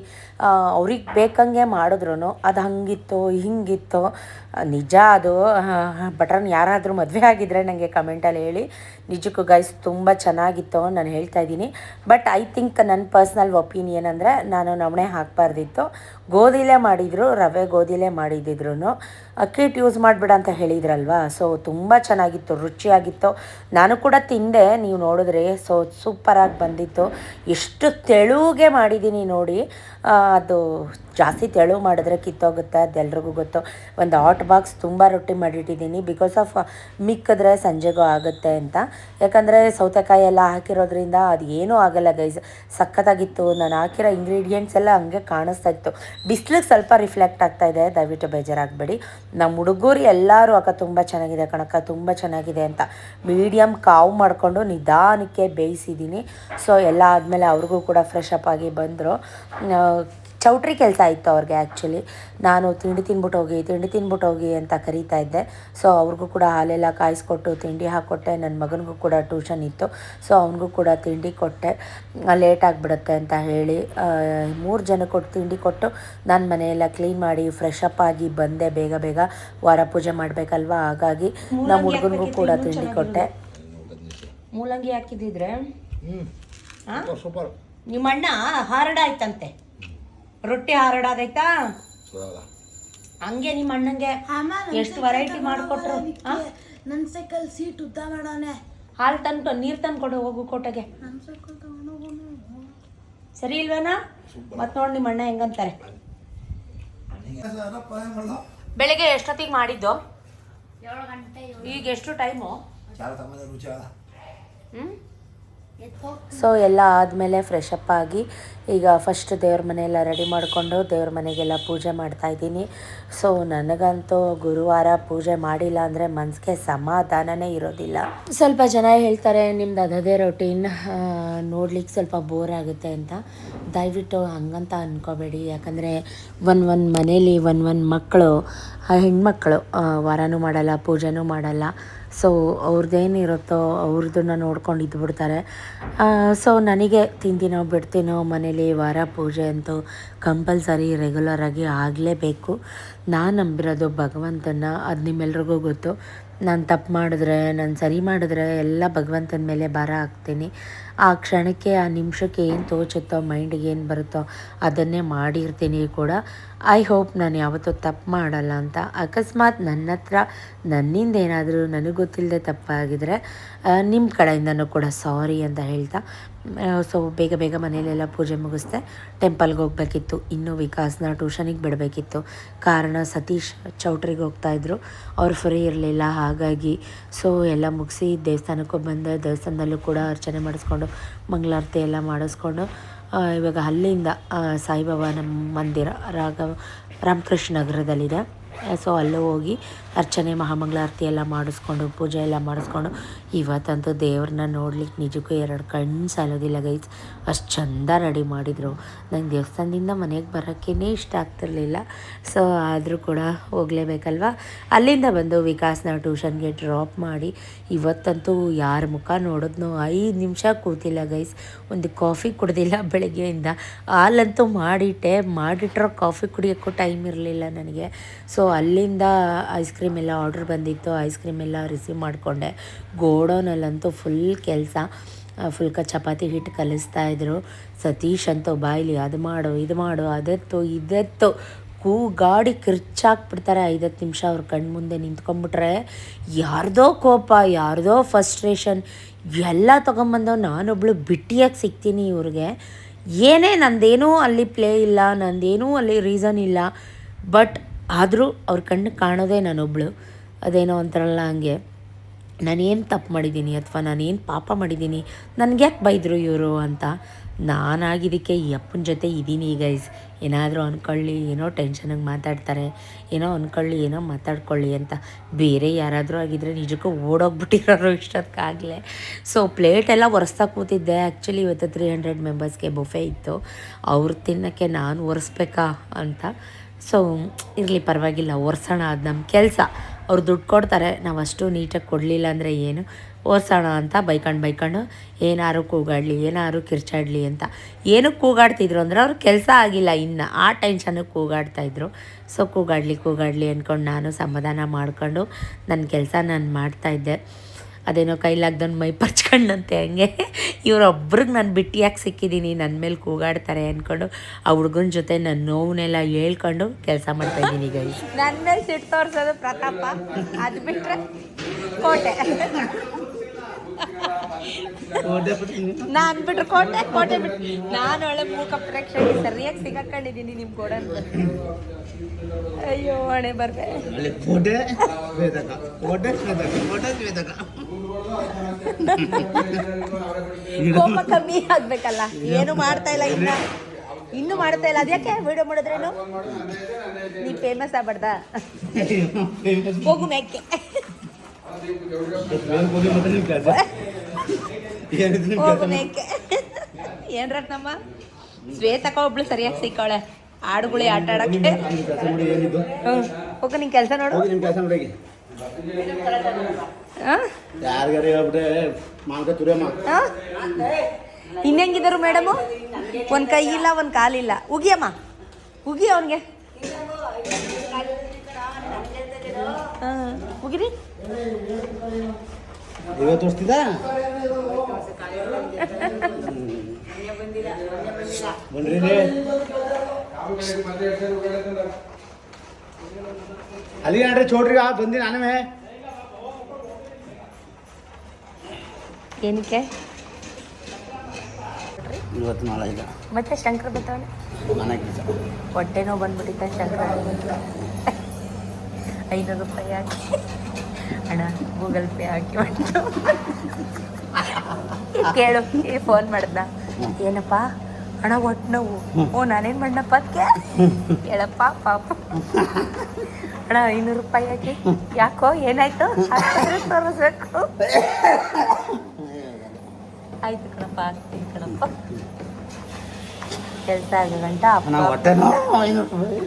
ಅವ್ರಿಗೆ ಬೇಕಂಗೆ ಮಾಡಿದ್ರು ಅದು ಹಂಗಿತ್ತು ಹಿಂಗಿತ್ತು. ನಿಜ ಅದು. ಭಟ್ರನ್ನ ಯಾರಾದರೂ ಮದುವೆ ಆಗಿದ್ದರೆ ನನಗೆ ಕಮೆಂಟಲ್ಲಿ ಹೇಳಿ. ನಿಜಕ್ಕೂ ಗೈಸ್ ತುಂಬ ಚೆನ್ನಾಗಿತ್ತು, ನಾನು ಹೇಳ್ತಾ ಇದ್ದೀನಿ. ಬಟ್ ಐ ಥಿಂಕ್ ನನ್ನ ಪರ್ಸ್ನಲ್ ಒಪಿನಿಯನ್ ಅಂದರೆ, ನಾನು ನವಣೆ ಹಾಕಬಾರ್ದಿತ್ತು. ಗೋಧಿಲೇ ಮಾಡಿದರು, ರವೆ ಗೋಧಿಲೇ ಮಾಡಿದ್ದಿದ್ರು. ಅಕ್ಕಿ ಹಿಟ್ಟು ಯೂಸ್ ಮಾಡಿಬಿಡ ಅಂತ ಹೇಳಿದ್ರಲ್ವ. ತುಂಬ ಚೆನ್ನಾಗಿತ್ತು, ರುಚಿಯಾಗಿತ್ತು. ನಾನು ಕೂಡ ತಿಂದೆ, ನೀವು ನೋಡಿದ್ರೆ. ಸೂಪರಾಗಿ ಬಂದಿತ್ತು. ಎಷ್ಟು ತೆಳುಗೆ ಮಾಡಿದ್ದೀನಿ ನೋಡಿ. ಅದು ಜಾಸ್ತಿ ತೆಳು ಮಾಡಿದ್ರೆ ಕಿತ್ತೋಗುತ್ತೆ, ಅದೆಲ್ರಿಗೂ ಗೊತ್ತು. ಒಂದು ಹಾಟ್ ಬಾಕ್ಸ್ ತುಂಬ ರೊಟ್ಟಿ ಮಾಡಿಟ್ಟಿದ್ದೀನಿ. ಬಿಕಾಸ್ ಆಫ್ ಮಿಕ್ಕಿದ್ರೆ ಸಂಜೆಗೂ ಆಗುತ್ತೆ ಅಂತ. ಯಾಕಂದರೆ ಸೌತೆಕಾಯಿ ಎಲ್ಲ ಹಾಕಿರೋದ್ರಿಂದ ಅದು ಏನೂ ಆಗಲ್ಲ ಗೈಸ್. ಸಖತ್ತಾಗಿತ್ತು. ನಾನು ಹಾಕಿರೋ ಇಂಗ್ರೀಡಿಯೆಂಟ್ಸ್ ಎಲ್ಲ ಹಂಗೆ ಕಾಣಿಸ್ತಾ ಇತ್ತು. ಬಿಸಿಲಿಗೆ ಸ್ವಲ್ಪ ರಿಫ್ಲೆಕ್ಟ್ ಆಗ್ತಾಯಿದೆ, ದಯವಿಟ್ಟು ಬೇಜಾರಾಗಬೇಡಿ. ನಮ್ಮ ಹುಡುಗರು ಎಲ್ಲರೂ ಅಕ್ಕ ತುಂಬ ಚೆನ್ನಾಗಿದೆ ಕಣಕ್ಕ, ತುಂಬ ಚೆನ್ನಾಗಿದೆ ಅಂತ ಮೀಡಿಯಮ್ ಕಾವು ಮಾಡಿಕೊಂಡು ನಿಧಾನಕ್ಕೆ ಬೇಯಿಸಿದ್ದೀನಿ. ಎಲ್ಲ ಆದಮೇಲೆ ಅವ್ರಿಗೂ ಕೂಡ ಫ್ರೆಶ್ ಅಪ್ ಆಗಿ ಬಂದರು. ಚೌಟ್ರಿ ಕೆಲಸ ಇತ್ತು ಅವ್ರಿಗೆ. ಆ್ಯಕ್ಚುಲಿ ನಾನು ತಿಂಡಿ ತಿನ್ಬಿಟ್ಟು ಹೋಗಿ ಅಂತ ಕರೀತಾ ಇದ್ದೆ. ಅವ್ರಿಗೂ ಕೂಡ ಹಾಲೆಲ್ಲ ಕಾಯಿಸ್ಕೊಟ್ಟು ತಿಂಡಿ ಹಾಕ್ಕೊಟ್ಟೆ. ನನ್ನ ಮಗನಿಗೂ ಕೂಡ ಟ್ಯೂಷನ್ ಇತ್ತು, ಅವನಿಗೂ ಕೂಡ ತಿಂಡಿ ಕೊಟ್ಟೆ. ಲೇಟ್ ಆಗಿಬಿಡುತ್ತೆ ಅಂತ ಹೇಳಿ 3 ಜನಕ್ಕೆ ತಿಂಡಿ ಕೊಟ್ಟು ನಾನು ಮನೆಯೆಲ್ಲ ಕ್ಲೀನ್ ಮಾಡಿ ಫ್ರೆಶ್ ಅಪ್ ಆಗಿ ಬಂದೆ ಬೇಗ. ವಾರ ಪೂಜೆ ಮಾಡಬೇಕಲ್ವ, ಹಾಗಾಗಿ ನಮ್ಮ ಹುಡುಗನಿಗೂ ಕೂಡ ತಿಂಡಿ ಕೊಟ್ಟೆ. ಮೂಲಂಗಿ ಹಾಕಿದ್ದಿದ್ರೆ ಸೂಪರ್. ನಿಮ್ಮ ಅಣ್ಣ ಹಾರಡಾಯ್ತಂತೆ, ರೊಟ್ಟಿ ಹಾರಡಾದೈತಾ? ಹಂಗೆ ನಿಮ್ಮ ಅಣ್ಣಂಗೆ ಎಷ್ಟು ವೆರೈಟಿ ಮಾಡಿಕೊಟ್ರು. ನನ್ನ ಸೈಕಲ್ ಸೀಟ್ ಉದ್ದ ಮಾಡೋನೆ. ಹಾಲು ತಂದು ನೀರು ತಂದು ಕೊಡು ಹೋಗು ಕೋಟೆಗೆ. ಸರಿ ಇಲ್ವೇನಾ? ಮತ್ತೆ ನೋಡಿ ನಿಮ್ಮ ಅಣ್ಣ ಹೆಂಗಂತಾರೆ. ಬೆಳಿಗ್ಗೆ ಎಷ್ಟೊತ್ತಿಗೆ ಮಾಡಿದ್ದು? 7 ಗಂಟೆ. ಈಗ ಎಷ್ಟು ಟೈಮು? ಸೊ ಎಲ್ಲ ಆದಮೇಲೆ ಫ್ರೆಶ್ ಅಪ್ ಆಗಿ ಈಗ ಫಸ್ಟ್ ದೇವ್ರ ಮನೆಯೆಲ್ಲ ರೆಡಿ ಮಾಡಿಕೊಂಡು ದೇವ್ರ ಮನೆಗೆಲ್ಲ ಪೂಜೆ ಮಾಡ್ತಾಯಿದ್ದೀನಿ. ಸೊ ನನಗಂತೂ ಗುರುವಾರ ಪೂಜೆ ಮಾಡಿಲ್ಲ ಅಂದರೆ ಮನಸ್ಸಿಗೆ ಸಮಾಧಾನನೇ ಇರೋದಿಲ್ಲ. ಸ್ವಲ್ಪ ಜನ ಹೇಳ್ತಾರೆ ನಿಮ್ದು ಅದೇ ರೊಟೀನ್ ನೋಡ್ಲಿಕ್ಕೆ ಸ್ವಲ್ಪ ಬೋರ್ ಆಗುತ್ತೆ ಅಂತ. ದಯವಿಟ್ಟು ಹಂಗಂತ ಅಂದ್ಕೋಬೇಡಿ. ಯಾಕಂದರೆ ಒಂದು ಮನೇಲಿ ಒಂದು ಮಕ್ಕಳು ಹೆಣ್ಮಕ್ಳು ವಾರನೂ ಮಾಡಲ್ಲ, ಪೂಜೆನೂ ಮಾಡಲ್ಲ. ಸೊ ಅವ್ರದ್ದೇನಿರುತ್ತೋ ಅವ್ರದ್ದನ್ನು ನೋಡ್ಕೊಂಡು ಇದ್ಬಿಡ್ತಾರೆ. ಸೊ ನನಗೆ ತಿಂತೀನೋ ಬಿಡ್ತೀನೋ ಮನೇಲಿ ವಾರ ಪೂಜೆ ಅಂತೂ ಕಂಪಲ್ಸರಿ ರೆಗ್ಯುಲರಾಗಿ ಆಗಲೇಬೇಕು. ನಾನು ನಂಬಿರೋದು ಭಗವಂತನ. ಅದು ನಿಮ್ಮೆಲ್ರಿಗೂ ಗೊತ್ತು. ನಾನು ತಪ್ಪು ಮಾಡಿದ್ರೆ, ನಾನು ಸರಿ ಮಾಡಿದ್ರೆ ಎಲ್ಲ ಭಗವಂತನ ಮೇಲೆ ಭಾರ ಹಾಕ್ತೀನಿ. ಆ ಕ್ಷಣಕ್ಕೆ ಆ ನಿಮಿಷಕ್ಕೆ ಏನು ತೋಚುತ್ತೋ, ಮೈಂಡಿಗೆ ಏನು ಬರುತ್ತೋ ಅದನ್ನೇ ಮಾಡಿರ್ತೀನಿ ಕೂಡ. ಐ ಹೋಪ್ ನಾನು ಯಾವತ್ತೂ ತಪ್ಪು ಮಾಡಲ್ಲ ಅಂತ. ಅಕಸ್ಮಾತ್ ನನ್ನ ಹತ್ರ ನನ್ನಿಂದ ಏನಾದರೂ ನನಗೆ ಗೊತ್ತಿಲ್ಲದೆ ತಪ್ಪಾಗಿದ್ರೆ ನಿಮ್ಮ ಕಡೆಯಿಂದನೂ ಕೂಡ ಸಾರಿ ಅಂತ ಹೇಳ್ತಾ, ಸೊ ಬೇಗ ಮನೆಯಲ್ಲೆಲ್ಲ ಪೂಜೆ ಮುಗಿಸ್ದೆ. ಟೆಂಪಲ್ಗೆ ಹೋಗಬೇಕಿತ್ತು. ಇನ್ನೂ ವಿಕಾಸ್ನ ಟ್ಯೂಷನಿಗೆ ಬಿಡಬೇಕಿತ್ತು. ಕಾರಣ ಸತೀಶ್ ಚೌಟ್ರಿಗೆ ಹೋಗ್ತಾಯಿದ್ರು, ಅವ್ರು ಫ್ರೀ ಇರಲಿಲ್ಲ. ಹಾಗಾಗಿ ಸೊ ಎಲ್ಲ ಮುಗಿಸಿ ದೇವಸ್ಥಾನಕ್ಕೂ ಬಂದೆ. ದೇವಸ್ಥಾನದಲ್ಲೂ ಕೂಡ ಅರ್ಚನೆ ಮಾಡಿಸ್ಕೊಂಡು ಮಂಗಳಾರತಿ ಎಲ್ಲ ಮಾಡಿಸ್ಕೊಂಡು ಇವಾಗ ಅಲ್ಲಿಂದ ಸಾಯಿಬಾಬಾನ ಮಂದಿರ ರಾಮಕೃಷ್ಣ ನಗರದಲ್ಲಿದೆ. ಸೊ ಅಲ್ಲೂ ಹೋಗಿ ಅರ್ಚನೆ ಮಹಾಮಂಗಳಾರತಿ ಎಲ್ಲ ಮಾಡಿಸ್ಕೊಂಡು ಪೂಜೆ ಎಲ್ಲ ಮಾಡಿಸ್ಕೊಂಡು ಇವತ್ತಂತೂ ದೇವ್ರನ್ನ ನೋಡ್ಲಿಕ್ಕೆ ನಿಜಕ್ಕೂ 2 ಕಣ್ಣು ಸಾಲೋದಿಲ್ಲ ಗೈಸ್. ಅಷ್ಟು ಚೆಂದ ರೆಡಿ ಮಾಡಿದರು. ನಂಗೆ ದೇವಸ್ಥಾನದಿಂದ ಮನೆಗೆ ಬರೋಕ್ಕೇ ಇಷ್ಟ ಆಗ್ತಿರ್ಲಿಲ್ಲ. ಸೊ ಆದರೂ ಕೂಡ ಹೋಗಲೇಬೇಕಲ್ವ. ಅಲ್ಲಿಂದ ಬಂದು ವಿಕಾಸ್ನ ಟ್ಯೂಷನ್ಗೆ ಡ್ರಾಪ್ ಮಾಡಿ ಇವತ್ತಂತೂ ಯಾರ ಮುಖ ನೋಡಿದ್ನೋ 5 ನಿಮಿಷ ಕೂತಿಲ್ಲ ಗೈಸ್. ಒಂದು ಕಾಫಿ ಕುಡ್ದಿಲ್ಲ ಬೆಳಗ್ಗೆಯಿಂದ. ಹಾಲಂತೂ ಮಾಡಿಟ್ರೋ ಕಾಫಿ ಕುಡಿಯೋಕ್ಕೂ ಟೈಮ್ ಇರಲಿಲ್ಲ ನನಗೆ. ಸೊ ಅಲ್ಲಿಂದ ಐಸ್ ಕ್ರೀಮ್ ಎಲ್ಲ ಆರ್ಡ್ರ್ ಬಂದಿತ್ತು. ಐಸ್ ಕ್ರೀಮ್ ಎಲ್ಲ ರಿಸೀವ್ ಮಾಡಿಕೊಂಡೆ. ಗೋಡೌನಲ್ಲಂತೂ ಫುಲ್ ಕೆಲಸ. ಫುಲ್ಕ ಚಪಾತಿ ಹಿಟ್ಟು ಕಲಿಸ್ತಾಯಿದ್ರು. ಸತೀಶ್ ಅಂತೂ ಬಾಯ್ಲಿ ಅದು ಮಾಡು ಇದು ಮಾಡು ಅದೆತ್ತು ಇದೆತ್ತು ಗಾಡಿ ಕಿರ್ಚಾಕ್ಬಿಡ್ತಾರೆ. 5-10 ನಿಮಿಷ ಅವ್ರ ಕಣ್ಣು ಮುಂದೆ ನಿಂತ್ಕೊಂಡ್ಬಿಟ್ರೆ ಯಾರ್ದೋ ಕೋಪ, ಯಾರ್ದೋ ಫಸ್ಟ್ರೇಷನ್ ಎಲ್ಲ ತೊಗೊಂಬಂದವು. ನಾನೊಬ್ಳು ಬಿಟ್ಟಿಯಾಗಿ ಸಿಗ್ತೀನಿ ಇವ್ರಿಗೆ. ಏನೇ ನಂದೇನೂ ಅಲ್ಲಿ ಪ್ಲೇ ಇಲ್ಲ, ನಂದೇನೂ ಅಲ್ಲಿ ರೀಸನ್ ಇಲ್ಲ. ಬಟ್ ಆದರೂ ಅವ್ರ ಕಣ್ಣು ಕಾಣೋದೇ ನಾನೊಬ್ಳು. ಅದೇನೋ ಅಂತಾರಲ್ಲ ಹಂಗೆ, ನಾನೇನು ತಪ್ಪು ಮಾಡಿದ್ದೀನಿ ಅಥವಾ ನಾನೇನು ಪಾಪ ಮಾಡಿದ್ದೀನಿ, ನನಗ್ಯಾಕೆ ಬೈದರು ಇವರು ಅಂತ. ನಾನಾಗಿದ್ದಕ್ಕೆ ಈ ಅಪ್ಪನ ಜೊತೆ ಇದ್ದೀನಿ ಗೈಸ್. ಏನಾದರೂ ಅಂದ್ಕೊಳ್ಳಿ, ಏನೋ ಟೆನ್ಷನಾಗಿ ಮಾತಾಡ್ತಾರೆ, ಏನೋ ಅಂದ್ಕೊಳ್ಳಿ, ಏನೋ ಮಾತಾಡ್ಕೊಳ್ಳಿ ಅಂತ. ಬೇರೆ ಯಾರಾದರೂ ಆಗಿದ್ದರೆ ನಿಜಕ್ಕೂ ಓಡೋಗ್ಬಿಟ್ಟಿರೋರು ಇಷ್ಟೊತ್ತಾಗಲೇ. ಸೊ ಪ್ಲೇಟೆಲ್ಲ ಒರೆಸ್ತಾ ಕೂತಿದ್ದೆ. ಆ್ಯಕ್ಚುಲಿ ಇವತ್ತು 300 ಮೆಂಬರ್ಸ್ಗೆ ಬೊಫೆ ಇತ್ತು. ಅವ್ರು ತಿನ್ನೋಕ್ಕೆ ನಾನು ಒರೆಸ್ಬೇಕಾ ಅಂತ. ಸೊ ಇರಲಿ ಪರವಾಗಿಲ್ಲ, ಒರೆಸೋಣ, ಅದು ನಮ್ಮ ಕೆಲಸ. ಅವ್ರು ದುಡ್ಡು ಕೊಡ್ತಾರೆ, ನಾವು ಅಷ್ಟು ನೀಟಾಗಿ ಕೊಡಲಿಲ್ಲ ಅಂದರೆ ಏನು, ಒರೆಸೋಣ ಅಂತ ಬೈಕೊಂಡು ಏನಾರು ಕೂಗಾಡಲಿ, ಏನಾರು ಕಿರ್ಚಾಡಲಿ ಅಂತ. ಏನಕ್ಕೆ ಕೂಗಾಡ್ತಿದ್ರು ಅಂದರೆ ಅವ್ರ ಕೆಲಸ ಆಗಿಲ್ಲ ಇನ್ನು, ಆ ಟೆನ್ಷನ್ನಿಗೆ ಕೂಗಾಡ್ತಾಯಿದ್ರು. ಸೊ ಕೂಗಾಡಲಿ ಅಂದ್ಕೊಂಡು ನಾನು ಸಮಾಧಾನ ಮಾಡ್ಕೊಂಡು ನನ್ನ ಕೆಲಸ ನಾನು ಮಾಡ್ತಾಯಿದ್ದೆ. ಅದೇನೋ ಕೈಲಾಗ್ದೊಂದು ಮೈ ಪರ್ಚ್ಕೊಂಡಂತೆ ಹಂಗೆ ಇವರೊಬ್ರಿಗೆ ನಾನು ಬಿಟ್ಟಿಯಾಗಿ ಸಿಕ್ಕಿದ್ದೀನಿ, ನನ್ನ ಮೇಲೆ ಕೂಗಾಡ್ತಾರೆ ಅಂದ್ಕೊಂಡು ಆ ಹುಡುಗನ ಜೊತೆ ನನ್ನ ನೋವನ್ನೆಲ್ಲ ಹೇಳ್ಕೊಂಡು ಕೆಲಸ ಮಾಡ್ತಾಯಿದ್ದೀನಿ ಗೈಸ್. ನನ್ನ ಮೇಲೆ ಸಿಟ್ಟು ತೋರಿಸೋದು ಪ್ರತಾಪ, ಅದು ಬಿಟ್ಟರೆ ಕೋಟೆ. ನಾನು ಬಿಟ್ರೆ ಕೋಟೆ ಬಿಟ್ಟು ನಾನು ಒಳ್ಳೆ ಮೂಕ ಪ್ರೇಕ್ಷಣೆ ಸರಿಯಾಗಿ ಸಿಗಾಕೊಂಡಿದ್ದೀನಿ ನಿಮ್ಮ ಗೋಡನ್. ಅಯ್ಯೋ ಹಣೆ ಬರ್ಬೇ. ಕೋಪ ಕಮ್ಮಿ ಆಗ್ಬೇಕಲ್ಲ, ಏನು ಮಾಡ್ತಾ ಇಲ್ಲ ಇನ್ನೂ ಮಾಡ್ತಾ ಇಲ್ಲ. ಅದ್ಯಾಕೆ ವಿಡಿಯೋ ಮಾಡಿದ್ರೇನು ನೀ ಫೇಮಸ್ ಆಗ್ಬಾರ್ದ? ಹೋಗು ಮೇಕೆ. ಹೋಗು ಮೇಕೆ. ಏನ್ರತ್ನಮ್ಮ ಶ್ವೇತಕ್ಕ ಒಬ್ಳು ಸರಿಯಾಗಿ ಸಿಕ್ಕವಳೆ ಆಡುಗುಳಿ ಆಟ ಆಡಕ್ಕೆ. ಹೋಗ ನಿನ್ ಕೆಲಸ ನೋಡು. ಇನ್ನೆಂಗಿದ್ರು ಮೇಡಮು? ಒಂದು ಕೈ ಇಲ್ಲ, ಒಂದು ಕಾಲಿಲ್ಲ. ಉಗಿಯಮ್ಮ, ಉಗಿ ಅವನಿಗೆ. ಉಗಿರಿ. ತೋರಿಸ್ತಿದ್ದ ಅಲ್ಲಿಗೆ ಅಂದ್ರೆ ಚೋಟ್ರಿಗೆ ಬಂದಿ ನಾನೇ ಏನಕ್ಕೆ ಇವತ್ತು ನಾಳೆ ಇಲ್ಲ ಮತ್ತೆ ಶಂಕರ ಬರ್ತಾವನೆ ಮನೆ ಕೆಲಸ ಹೊಟ್ಟೆ ನೋವು ಬಂದ್ಬಿಟ್ಟಿದ್ದೆ ಶಂಕರ 500 ರೂಪಾಯಿ ಹಾಕಿ ಅಣ್ಣ ಗೂಗಲ್ ಪೇ ಹಾಕಿ ಬಂತು ಕೇಳು ಫೋನ್ ಮಾಡ್ದ ಏನಪ್ಪ ಅಣ್ಣ ಹೊಟ್ಟೆ ನೋವು ಓ ನಾನೇನು ಮಾಡಪ್ಪ ಅದಕ್ಕೆ ಹೇಳಪ್ಪ ಪಾಪ ಅಣ್ಣ 500 ರೂಪಾಯಿ ಹಾಕಿ ಯಾಕೋ ಏನಾಯ್ತು ತೋರಿಸ್ಬೇಕು ಆಯ್ತು ಕಣಪ್ಪ ಆಗ್ತೀನಿ ಕಣಪ್ಪ ಕೆಲಸ ಆಗೋ ಗಂಟ ಅಪ್ಪ ಹೊಟ್ಟೆ ನೋವು 500 ರೂಪಾಯಿ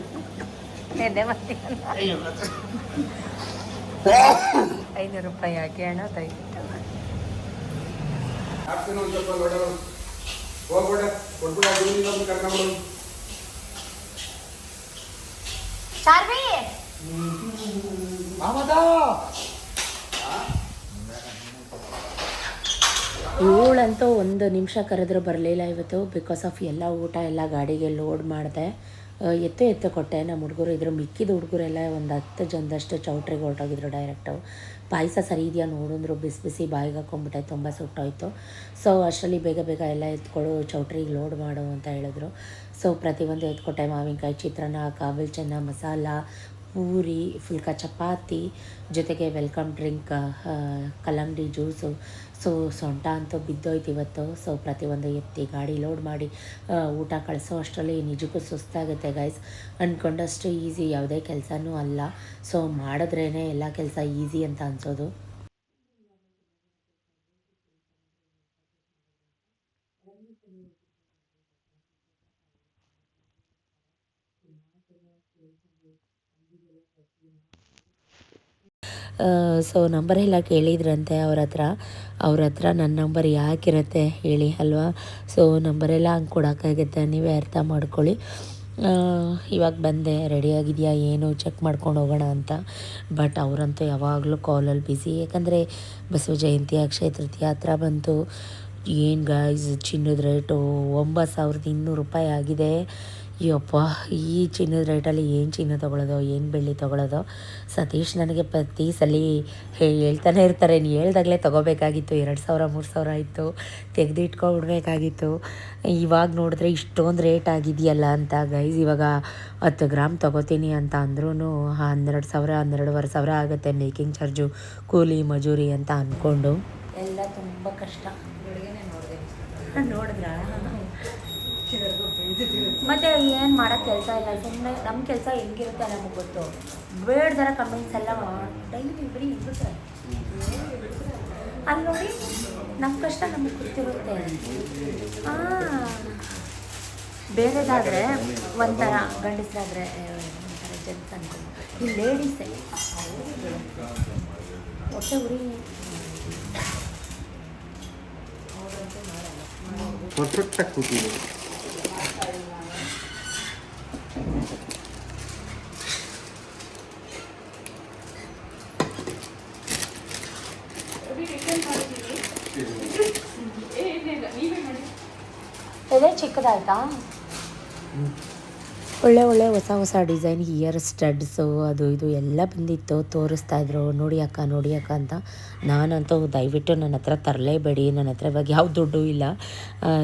ನೆನ್ನೆ ಬರ್ತೀನಿ 500 ರೂಪಾಯಿ ಹಾಕಿ ಅಣ್ಣ ದಯವಿಟ್ಟು ಚಾರ್ವಿ ಇವಳಂತೂ ಒಂದು ನಿಮಿಷ ಕರೆದ್ರೂ ಬರಲಿಲ್ಲ ಇವತ್ತು ಬಿಕಾಸ್ ಆಫ್ ಎಲ್ಲ ಊಟ ಎಲ್ಲ ಗಾಡಿಗೆ ಲೋಡ್ ಮಾಡಿದೆ ಎತ್ತು ಕೊಟ್ಟೆ ನಮ್ಮ ಹುಡುಗರು ಇದ್ರು ಮಿಕ್ಕಿದ ಹುಡುಗರೆಲ್ಲ ಒಂದು 10 ಜನದಷ್ಟು ಚೌಟ್ರಿಗೆ ಹೊರಟೋಗಿದ್ರು ಡೈರೆಕ್ಟು ಪಾಯಸ ಸರಿ ಇದೆಯಾ ನೋಡಿದ್ರು ಬಿಸಿ ಬಿಸಿ ಬಾಯಿಗೆ ಹಾಕೊಂಡ್ಬಿಟ್ಟೆ ತುಂಬ ಸುಟ್ಟೋಯ್ತು ಸೊ ಅಷ್ಟರಲ್ಲಿ ಬೇಗ ಬೇಗ ಎಲ್ಲ ಎತ್ಕೊಡು ಚೌಟ್ರಿಗೆ ಲೋಡ್ ಮಾಡು ಅಂತ ಹೇಳಿದ್ರು ಸೊ ಪ್ರತಿಯೊಂದು ಎತ್ಕೊಟ್ಟೆ ಮಾವಿನಕಾಯಿ ಚಿತ್ರಾನ್ನ ಕಾಬಲ್ ಚೆನ್ನ ಮಸಾಲ ಪೂರಿ ಫುಲ್ಕ ಚಪಾತಿ ಜೊತೆಗೆ ವೆಲ್ಕಮ್ ಡ್ರಿಂಕ್ ಕಲ್ಲಂಗಡಿ ಜ್ಯೂಸು ಸೊ ಸೊಂಟ ಅಂತೂ ಬಿದ್ದೋಯ್ತು ಇವತ್ತು ಸೊ ಪ್ರತಿಯೊಂದು ಎತ್ತಿ ಗಾಡಿ ಲೋಡ್ ಮಾಡಿ ಊಟ ಕಳಿಸೋ ಅಷ್ಟರಲ್ಲಿ ನಿಜಕ್ಕೂ ಸುಸ್ತಾಗುತ್ತೆ ಗೈಸ್ ಅಂದ್ಕೊಂಡಷ್ಟು ಈಸಿ ಯಾವುದೇ ಕೆಲಸನೂ ಅಲ್ಲ ಸೊ ಮಾಡಿದ್ರೇ ಎಲ್ಲ ಕೆಲಸ ಈಸಿ ಅಂತ ಅನಿಸೋದು ಸೊ ನಂಬರೆಲ್ಲ ಕೇಳಿದ್ರಂತೆ ಅವ್ರ ಹತ್ರ ನನ್ನ ನಂಬರ್ ಯಾಕಿರುತ್ತೆ ಹೇಳಿ ಅಲ್ವಾ ಸೊ ನಂಬರೆಲ್ಲ ಹಂಗೆ ಕೊಡೋಕ್ಕಾಗುತ್ತೆ ನೀವೇ ಅರ್ಥ ಮಾಡ್ಕೊಳ್ಳಿ ಇವಾಗ ಬಂದೆ ರೆಡಿಯಾಗಿದೆಯಾ ಏನು ಚೆಕ್ ಮಾಡ್ಕೊಂಡು ಹೋಗೋಣ ಅಂತ ಬಟ್ ಅವರಂತೂ ಯಾವಾಗಲೂ ಕಾಲಲ್ಲಿ ಬ್ಯುಸಿ ಯಾಕಂದರೆ ಬಸವ ಜಯಂತಿ ಅಕ್ಷಯ ತೃತೀಯ ಹತ್ರ ಬಂತು ಏನು ಗೈಸ್ ಚಿನ್ನದ ರೇಟು 9,200 ರೂಪಾಯಿ ಆಗಿದೆ ಯಪ್ಪ ಈ ಚಿನ್ನದ ರೇಟಲ್ಲಿ ಏನು ಚಿನ್ನ ತೊಗೊಳೋದು ಏನು ಬೆಳ್ಳಿ ತೊಗೊಳೋದು ಸತೀಶ್ ನನಗೆ ಪ್ರತಿ ಸಲ ಹೇಳ್ತಾನೆ ಇರ್ತಾರೆ ನೀನು ಹೇಳ್ದಾಗಲೇ ತೊಗೋಬೇಕಾಗಿತ್ತು 2,000 3,000 ಆಯಿತು ತೆಗೆದಿಟ್ಕೊಬಿಡ್ಬೇಕಾಗಿತ್ತು ಇವಾಗ ನೋಡಿದ್ರೆ ಇಷ್ಟೊಂದು ರೇಟ್ ಆಗಿದೆಯಲ್ಲ ಅಂತ ಗೈಸ್ ಇವಾಗ 10 ಗ್ರಾಮ್ ತೊಗೋತೀನಿ ಅಂತ ಅಂದ್ರೂ 12,000 12,500 ಆಗುತ್ತೆ ಮೇಕಿಂಗ್ ಚಾರ್ಜು ಕೂಲಿ ಮಜೂರಿ ಅಂತ ಅಂದ್ಕೊಂಡು ಎಲ್ಲ ತುಂಬ ಕಷ್ಟ ನೋಡಿದ್ರಾ ಮತ್ತು ಏನು ಮಾಡೋಕ್ಕೆ ಕೆಲಸ ಇಲ್ಲ ಸುಮ್ಮನೆ ನಮ್ಮ ಕೆಲಸ ಹೆಂಗಿರುತ್ತೆ ನಮಗೆ ಗೊತ್ತು ಬೇಡ್ದರ ಕಮೆಂಟ್ಸ್ ಎಲ್ಲ ಡೈಲಿ ಬರೀ ಇರುತ್ತೆ ಅಲ್ಲಿ ನೋಡಿ ನಮ್ಮ ಕಷ್ಟ ನಮಗೆ ಗೊತ್ತಿರುತ್ತೆ ಬೇರೆದಾದರೆ ಒಂಥರ ಗಂಡಸರಾದರೆ ಒಂಥರ ಜೆಂಟ್ಸ್ ಅನ್ಕೊಂಡು ಈ ಲೇಡೀಸೇ ಹೊಟ್ಟೆ ಉರಿ ಪರ್ಫೆಕ್ಟಾಗಿ ಕೂತಿದೆ ಎದೆ ಚಿಕ್ಕದಾಯ್ತಾ ಒಳ್ಳೆ ಹೊಸ ಡಿಸೈನ್ ಇಯರ್ ಸ್ಟಡ್ಸು ಅದು ಇದು ಎಲ್ಲ ಬಂದಿತ್ತು ತೋರಿಸ್ತಾಯಿದ್ರು ನೋಡಿ ಅಕ್ಕ ಅಂತ ನಾನಂತೂ ದಯವಿಟ್ಟು ನನ್ನ ಹತ್ರ ತರಲೇಬೇಡಿ ನನ್ನ ಹತ್ರ ಇವಾಗ ಯಾವ ದುಡ್ಡು ಇಲ್ಲ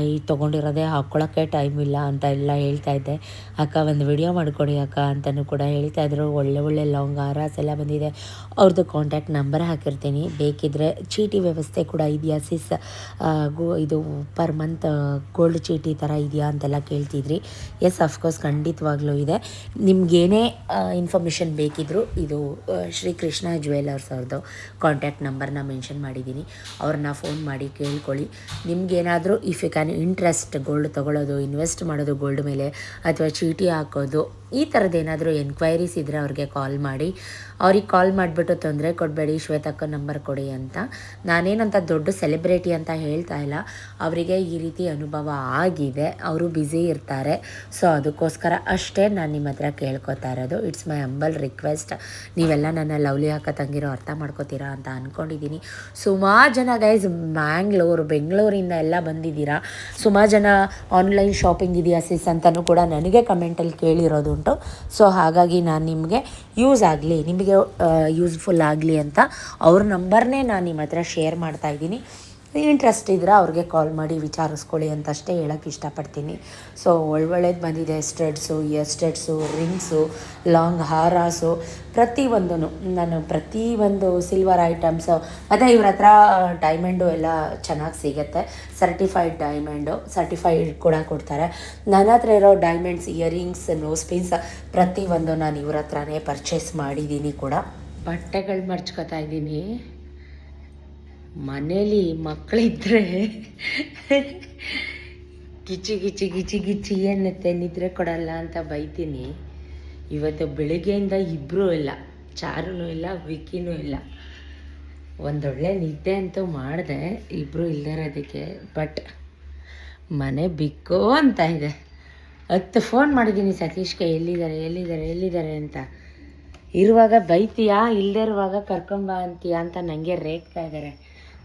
ಈ ತೊಗೊಂಡಿರೋದೇ ಹಾಕ್ಕೊಳ್ಳೋಕ್ಕೆ ಟೈಮ್ ಇಲ್ಲ ಅಂತ ಎಲ್ಲ ಹೇಳ್ತಾಯಿದ್ದೆ ಅಕ್ಕ ಒಂದು ವಿಡಿಯೋ ಮಾಡಿಕೊಡಿ ಅಕ್ಕ ಅಂತಲೂ ಕೂಡ ಹೇಳ್ತಾಯಿದ್ರು ಒಳ್ಳೆ ಲಾಂಗ್ ಹಾರಾಸ್ ಎಲ್ಲ ಬಂದಿದೆ ಅವ್ರದ್ದು ಕಾಂಟ್ಯಾಕ್ಟ್ ನಂಬರ್ ಹಾಕಿರ್ತೀನಿ ಬೇಕಿದ್ದರೆ ಚೀಟಿ ವ್ಯವಸ್ಥೆ ಕೂಡ ಇದೆಯಾ ಸಿಸ್ ಇದು ಪರ್ ಮಂತ್ ಗೋಲ್ಡ್ ಚೀಟಿ ಥರ ಇದೆಯಾ ಅಂತೆಲ್ಲ ಕೇಳ್ತಿದ್ರಿ ಎಸ್ ಅಫ್ಕೋರ್ಸ್ ಖಂಡಿತವಾಗ್ಲೂ ಇದೆ ನಿಮ್ಗೇನೇ ಇನ್ಫಾರ್ಮೇಷನ್ ಬೇಕಿದ್ದರೂ ಇದು ಶ್ರೀಕೃಷ್ಣ ಜ್ಯುವೆಲರ್ಸ್ ಅವ್ರದ್ದು ಕಾಂಟ್ಯಾಕ್ಟ್ ನಂಬರ್ನ ಮೆನ್ಷನ್ ಮಾಡಿದ್ದೀನಿ ಅವ್ರನ್ನ ಫೋನ್ ಮಾಡಿ ಕೇಳ್ಕೊಳ್ಳಿ ನಿಮ್ಗೇನಾದರೂ if you can interest gold ತೊಗೊಳ್ಳೋದು ಇನ್ವೆಸ್ಟ್ ಮಾಡೋದು ಗೋಲ್ಡ್ ಮೇಲೆ ಅಥವಾ ಚೀಟಿ ಹಾಕೋದು ಈ ಥರದ್ದು ಏನಾದರೂ ಎನ್ಕ್ವೈರೀಸ್ ಇದ್ದರೆ ಅವ್ರಿಗೆ ಕಾಲ್ ಮಾಡಿ ಅವ್ರಿಗೆ ಕಾಲ್ ಮಾಡಿಬಿಟ್ಟು ತೊಂದರೆ ಕೊಡಬೇಡಿ, ಶ್ವೇತಕ್ಕ ನಂಬರ್ ಕೊಡಿ ಅಂತ. ನಾನೇನಂತ ದೊಡ್ಡ ಸೆಲೆಬ್ರಿಟಿ ಅಂತ ಹೇಳ್ತಾ ಇಲ್ಲ, ಅವರಿಗೆ ಈ ರೀತಿ ಅನುಭವ ಆಗಿದೆ, ಅವರು ಬ್ಯುಸಿ ಇರ್ತಾರೆ. ಸೊ ಅದಕ್ಕೋಸ್ಕರ ಅಷ್ಟೇ ನಾನು ನಿಮ್ಮ ಹತ್ರ ಕೇಳ್ಕೊತಾ ಇರೋದು. It's my humble request. ನೀವೆಲ್ಲ ನನ್ನ ಲವ್ಲಿ ಅಕ್ಕ ತಂಗಿರೋ ಅರ್ಥ ಮಾಡ್ಕೋತೀರಾ ಅಂತ ಅಂದ್ಕೊಂಡಿದ್ದೀನಿ. ಸುಮಾರು ಜನ ಗೈಸ್ ಮ್ಯಾಂಗ್ಳೂರು ಬೆಂಗಳೂರಿಂದ ಎಲ್ಲ ಬಂದಿದ್ದೀರಾ. ಸುಮಾರು ಜನ ಆನ್ಲೈನ್ ಶಾಪಿಂಗ್ ಇದೆಯಾ ಸಿಸ್ ಅಂತಲೂ ಕೂಡ ನನಗೆ ಕಮೆಂಟಲ್ಲಿ ಕೇಳಿರೋದುಂಟು. ಸೊ ಹಾಗಾಗಿ ನಾನು ನಿಮಗೆ ಯೂಸ್ ಆಗಲಿ, ನಿಮಗೆ ಯೂಸ್ಫುಲ್ ಆಗಲಿ ಅಂತ ಅವ್ರ ನಂಬರ್ನೇ ನಾನು ನಿಮ್ಮ ಹತ್ರ ಶೇರ್ ಮಾಡ್ತಾಯಿದ್ದೀನಿ. ಇಂಟ್ರೆಸ್ಟ್ ಇದ್ದರೆ ಅವ್ರಿಗೆ ಕಾಲ್ ಮಾಡಿ ವಿಚಾರಿಸ್ಕೊಳ್ಳಿ ಅಂತ ಅಷ್ಟೇ ಹೇಳೋಕ್ಕೆ ಇಷ್ಟಪಡ್ತೀನಿ. ಸೊ ಒಳ್ಳೊಳ್ಳೇದು ಬಂದಿದೆ. Studs, ear studs, rings, long ಹಾರಾಸು, ಪ್ರತಿಯೊಂದೂ ನಾನು ಪ್ರತಿಯೊಂದು ಸಿಲ್ವರ್ ಐಟಮ್ಸು, ಮತ್ತು ಇವ್ರ ಹತ್ರ ಡೈಮಂಡು ಎಲ್ಲ ಚೆನ್ನಾಗಿ ಸಿಗುತ್ತೆ. ಸರ್ಟಿಫೈಡ್ ಡೈಮಂಡು, ಸರ್ಟಿಫೈಡ್ ಕೂಡ ಕೊಡ್ತಾರೆ. ನನ್ನ ಹತ್ರ ಇರೋ ಡೈಮಂಡ್ಸ್, ಇಯರಿಂಗ್ಸ್, ನೋಸ್ ಪಿನ್ಸ್ ಪ್ರತಿಯೊಂದು ನಾನು ಇವ್ರ ಹತ್ರನೇ ಪರ್ಚೇಸ್ ಮಾಡಿದ್ದೀನಿ ಕೂಡ. ಬಟ್ಟೆಗಳು ಮರ್ಚ್ಕೊತಾ ಇದ್ದೀನಿ. ಮನೇಲಿ ಮಕ್ಕಳಿದ್ರೆ ಕಿಚಿ ಕಿಚಿ ಕಿಚಿ ಕಿಚಿ ಅನ್ನತ್ತೆ, ನಿದ್ರೆ ಕೊಡಲ್ಲ ಅಂತ ಬೈತೀನಿ. ಇವತ್ತು ಬೆಳಿಗ್ಗೆಯಿಂದ ಇಬ್ಬರೂ ಇಲ್ಲ, ಚಾರುನೂ ಇಲ್ಲ, ವಿಕಿನೂ ಇಲ್ಲ. ಒಂದೊಳ್ಳೆ ನಿದ್ದೆ ಅಂತೂ ಮಾಡಿದೆ ಇಬ್ಬರು ಇಲ್ಲದಿರೋದಕ್ಕೆ. ಬಟ್ ಮನೆ ಬಿಕ್ಕೋ ಅಂತ ಇದೆ. 10 ಫೋನ್ ಮಾಡಿದ್ದೀನಿ ಸತೀಶ್ಗೆ, ಎಲ್ಲಿದ್ದಾರೆ ಅಂತ. ಇರುವಾಗ ಬೈತೀಯಾ, ಇಲ್ಲದೇ ಇರುವಾಗ ಕರ್ಕೊಂಬ ಅಂತೀಯಾ ಅಂತ ನನಗೆ ರೇಗ್ತಾ ಇದ್ದಾರೆ.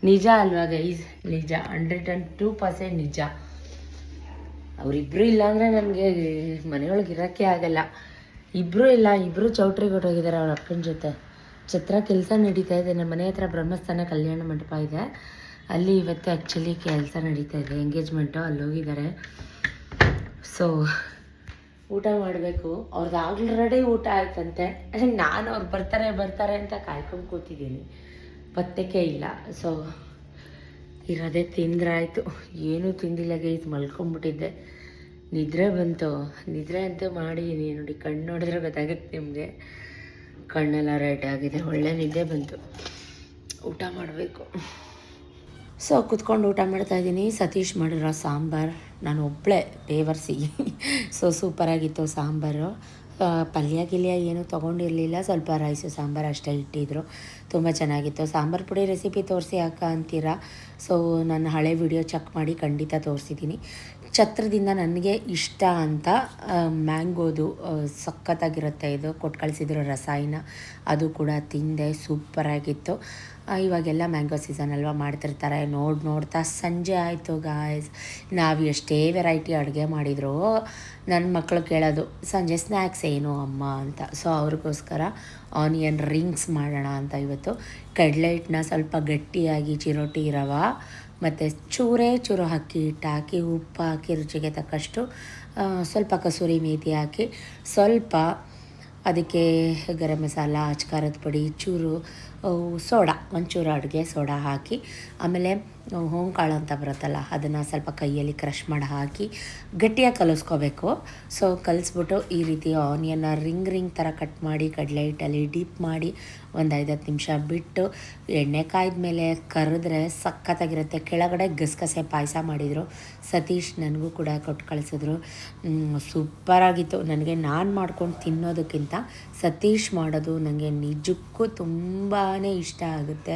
ನಿಜ ಅಲ್ವಾ ಗೈಸ್? ನಿಜ, 102% ನಿಜ. ಅವರಿಬ್ಬರು ಇಲ್ಲಾಂದರೆ ನನಗೆ ಮನೆಯೊಳಗೆ ಇರೋಕ್ಕೆ ಆಗಲ್ಲ. ಇಬ್ಬರು ಚೌಟ್ರಿಗೆ ಹೊರಟೋಗಿದ್ದಾರೆ ಅವ್ರ ಅಪ್ಪನ ಜೊತೆ. ಛತ್ರ ಕೆಲಸ ನಡೀತಾ ಇದೆ. ನಮ್ಮ ಮನೆ ಹತ್ರ ಬ್ರಹ್ಮಸ್ಥಾನ ಕಲ್ಯಾಣ ಮಂಟಪ ಇದೆ, ಅಲ್ಲಿ ಇವತ್ತು ಆ್ಯಕ್ಚುಲಿ ಕೆಲಸ ನಡೀತಾ ಇದೆ, ಎಂಗೇಜ್ಮೆಂಟು, ಅಲ್ಲಿ ಹೋಗಿದ್ದಾರೆ. ಸೊ ಊಟ ಮಾಡಬೇಕು. ಅವ್ರದ್ದು ಆಲ್ರೆಡಿ ಊಟ ಆಯ್ತಂತೆ. ನಾನು ಅವ್ರು ಬರ್ತಾರೆ ಅಂತ ಕಾಯ್ಕೊಂಡು ಕೂತಿದ್ದೀನಿ, ಪತ್ತೆಕೆ ಇಲ್ಲ. ಸೊ ಇರೋದೇ ತಿಂದ್ರಾಯ್ತು. ಏನೂ ತಿಂದಿಲ್ಲ ಗೈಸ್, ಮಲ್ಕೊಂಬಿಟ್ಟಿದ್ದೆ. ನಿದ್ರೆ ಬಂತು, ನಿದ್ರೆ ಅಂತೂ ಮಾಡಿದ್ದೀನಿ ನೋಡಿ. ಕಣ್ಣು ನೋಡಿದ್ರೆ ಗೊತ್ತಾಗುತ್ತೆ ನಿಮಗೆ, ಕಣ್ಣೆಲ್ಲ ರೆಡ್ ಆಗಿದೆ. ಒಳ್ಳೆ ನಿದ್ದೆ ಬಂತು. ಊಟ ಮಾಡಬೇಕು. ಸೊ ಕುತ್ಕೊಂಡು ಊಟ ಮಾಡ್ತಾಯಿದ್ದೀನಿ. ಸತೀಶ್ ಮಾಡಿರೋ ಸಾಂಬಾರು, ನಾನು ಒಬ್ಬಳೇ ಬೇವರ್ಸಿ. ಸೊ ಸೂಪರಾಗಿತ್ತು ಸಾಂಬಾರು. ಪಲ್ಯ ಗಿಲ್ಯ ಏನೂ ತೊಗೊಂಡಿರಲಿಲ್ಲ, ಸ್ವಲ್ಪ ರೈಸು ಸಾಂಬಾರು ಅಷ್ಟೇ ಇಟ್ಟಿದ್ರು. ತುಂಬ ಚೆನ್ನಾಗಿತ್ತು. ಸಾಂಬಾರು ಪುಡಿ ರೆಸಿಪಿ ತೋರಿಸಿ ಅಕ್ಕ ಅಂತೀರಾ. ಸೊ ನಾನು ಹಳೆ ವಿಡಿಯೋ ಚೆಕ್ ಮಾಡಿ ಖಂಡಿತ ತೋರಿಸಿದ್ದೀನಿ. ಛತ್ರದಿಂದ ನನಗೆ ಇಷ್ಟ ಅಂತ ಮ್ಯಾಂಗೋದು ಸಖತ್ತಾಗಿರುತ್ತೆ. ಇದು ಕೊಟ್ಟು ಕಳಿಸಿದ್ರು ರಸಾಯನ, ಅದು ಕೂಡ ತಿಂದೆ, ಸೂಪರಾಗಿತ್ತು. ಇವಾಗೆಲ್ಲ ಮ್ಯಾಂಗೋ ಸೀಸನ್ ಅಲ್ವಾ, ಮಾಡ್ತಿರ್ತಾರೆ. ನೋಡ್ತಾ ಸಂಜೆ ಆಯಿತು ಗಾಯ್ಸ್. ನಾವು ಎಷ್ಟೇ ವೆರೈಟಿ ಅಡುಗೆ ಮಾಡಿದ್ರು ನನ್ನ ಮಕ್ಕಳು ಕೇಳೋದು, ಸಂಜೆ ಸ್ನ್ಯಾಕ್ಸ್ ಏನು ಅಮ್ಮ ಅಂತ. ಸೊ ಅವ್ರಿಗೋಸ್ಕರ ಆನಿಯನ್ ರಿಂಗ್ಸ್ ಮಾಡೋಣ ಅಂತ ಇವತ್ತು. ಕಡಲೆ ಹಿಟ್ಟನ್ನ ಸ್ವಲ್ಪ ಗಟ್ಟಿಯಾಗಿ ಚಿರೋಟಿ ರವೆ ಮತ್ತು ಚೂರು ಅಕ್ಕಿ ಹಿಟ್ಟು ಹಾಕಿ, ಉಪ್ಪು ಹಾಕಿ, ರುಚಿಗೆ ತಕ್ಕಷ್ಟು ಸ್ವಲ್ಪ ಕಸೂರಿ ಮೇಥಿ ಹಾಕಿ, ಸ್ವಲ್ಪ ಅದಕ್ಕೆ ಗರಂ ಮಸಾಲ, ಅಚ್ಕಾರದ ಪುಡಿ, ಚೂರು ಸೋಡಾ, ಒಂಚೂರು ಅಡುಗೆ ಸೋಡಾ ಹಾಕಿ, ಆಮೇಲೆ ಹೋಂಕಾಳು ಅಂತ ಬರುತ್ತಲ್ಲ ಅದನ್ನು ಸ್ವಲ್ಪ ಕೈಯಲ್ಲಿ ಕ್ರಷ್ ಮಾಡಿ ಹಾಕಿ ಗಟ್ಟಿಯಾಗಿ ಕಲಿಸ್ಕೋಬೇಕು. ಸೊ ಕಲಿಸ್ಬಿಟ್ಟು ಈ ರೀತಿ ಆನಿಯನ್ನ ರಿಂಗ್ ಥರ ಕಟ್ ಮಾಡಿ ಕಡಲೆ ಹಿಟ್ಟಲ್ಲಿ ಡೀಪ್ ಮಾಡಿ ಒಂದು 5-10 ನಿಮಿಷ ಬಿಟ್ಟು ಎಣ್ಣೆ ಕಾಯ್ದ ಮೇಲೆ ಕರೆದ್ರೆ ಸಖತ್ತಾಗಿರುತ್ತೆ. ಕೆಳಗಡೆ ಗಸಗಸೆ ಪಾಯಸ ಮಾಡಿದರು ಸತೀಶ್, ನನಗೂ ಕೂಡ ಕೊಟ್ಟು ಕಳಿಸಿದ್ರು. ಸೂಪರಾಗಿತ್ತು. ನನಗೆ ನಾನು ಮಾಡ್ಕೊಂಡು ತಿನ್ನೋದಕ್ಕಿಂತ ಸತೀಶ್ ಮಾಡೋದು ನನಗೆ ನಿಜಕ್ಕೂ ತುಂಬಾ ಇಷ್ಟ ಆಗುತ್ತೆ.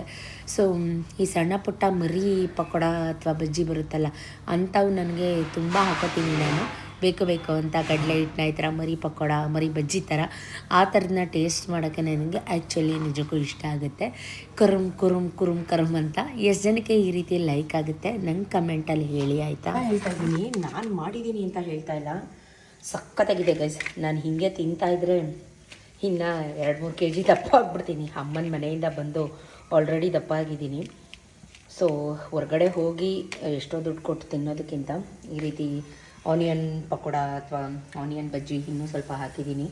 ಸೊ ಈ ಸಣ್ಣ ಪುಟ್ಟ ಮರಿ ಪಕೋಡ ಅಥವಾ ಬಜ್ಜಿ ಬರುತ್ತಲ್ಲ, ಅಂಥವು ನನಗೆ ತುಂಬ ಹಾಕೋತೀನಿ ನಾನು. ಬೇಕು ಅಂತ ಕಡಲೆ ಹಿಟ್ಟನ್ನ ಈ ಥರ ಮರಿ ಪಕೋಡ, ಮರಿ ಬಜ್ಜಿ ಥರ ಆ ಥರದನ್ನ ಟೇಸ್ಟ್ ಮಾಡೋಕ್ಕೆ ನನಗೆ ಆ್ಯಕ್ಚುಲಿ ನಿಜಕ್ಕೂ ಇಷ್ಟ ಆಗುತ್ತೆ. ಕುರುಮ್ ಅಂತ ಎಷ್ಟು ಜನಕ್ಕೆ ಈ ರೀತಿ ಲೈಕ್ ಆಗುತ್ತೆ ನಂಗೆ ಕಮೆಂಟಲ್ಲಿ ಹೇಳಿ, ಆಯಿತಾ? ಹೇಳ್ತಾ ಇದ್ದೀನಿ, ನಾನು ಮಾಡಿದ್ದೀನಿ ಅಂತ ಹೇಳ್ತಾ ಇಲ್ಲ. ಸಖತ್ತಾಗಿದೆ ಗೈಸ್. ನಾನು ಹೀಗೆ ತಿಂತಾಯಿದ್ರೆ ಇನ್ನು 2-3 kg ದಪ್ಪ ಆಗಿಬಿಡ್ತೀನಿ. ಅಮ್ಮನ ಮನೆಯಿಂದ ಬಂದು ಆಲ್ರೆಡಿ ದಪ್ಪ ಆಗಿದ್ದೀನಿ. ಸೊ ಹೊರಗಡೆ ಹೋಗಿ ಎಷ್ಟೋ ದುಡ್ಡು ಕೊಟ್ಟು ತಿನ್ನೋದಕ್ಕಿಂತ ಈ ರೀತಿ ಆನಿಯನ್ ಪಕೋಡ ಅಥವಾ ಆನಿಯನ್ ಬಜ್ಜಿ ಇನ್ನೂ ಸ್ವಲ್ಪ ಹಾಕಿದ್ದೀನಿ.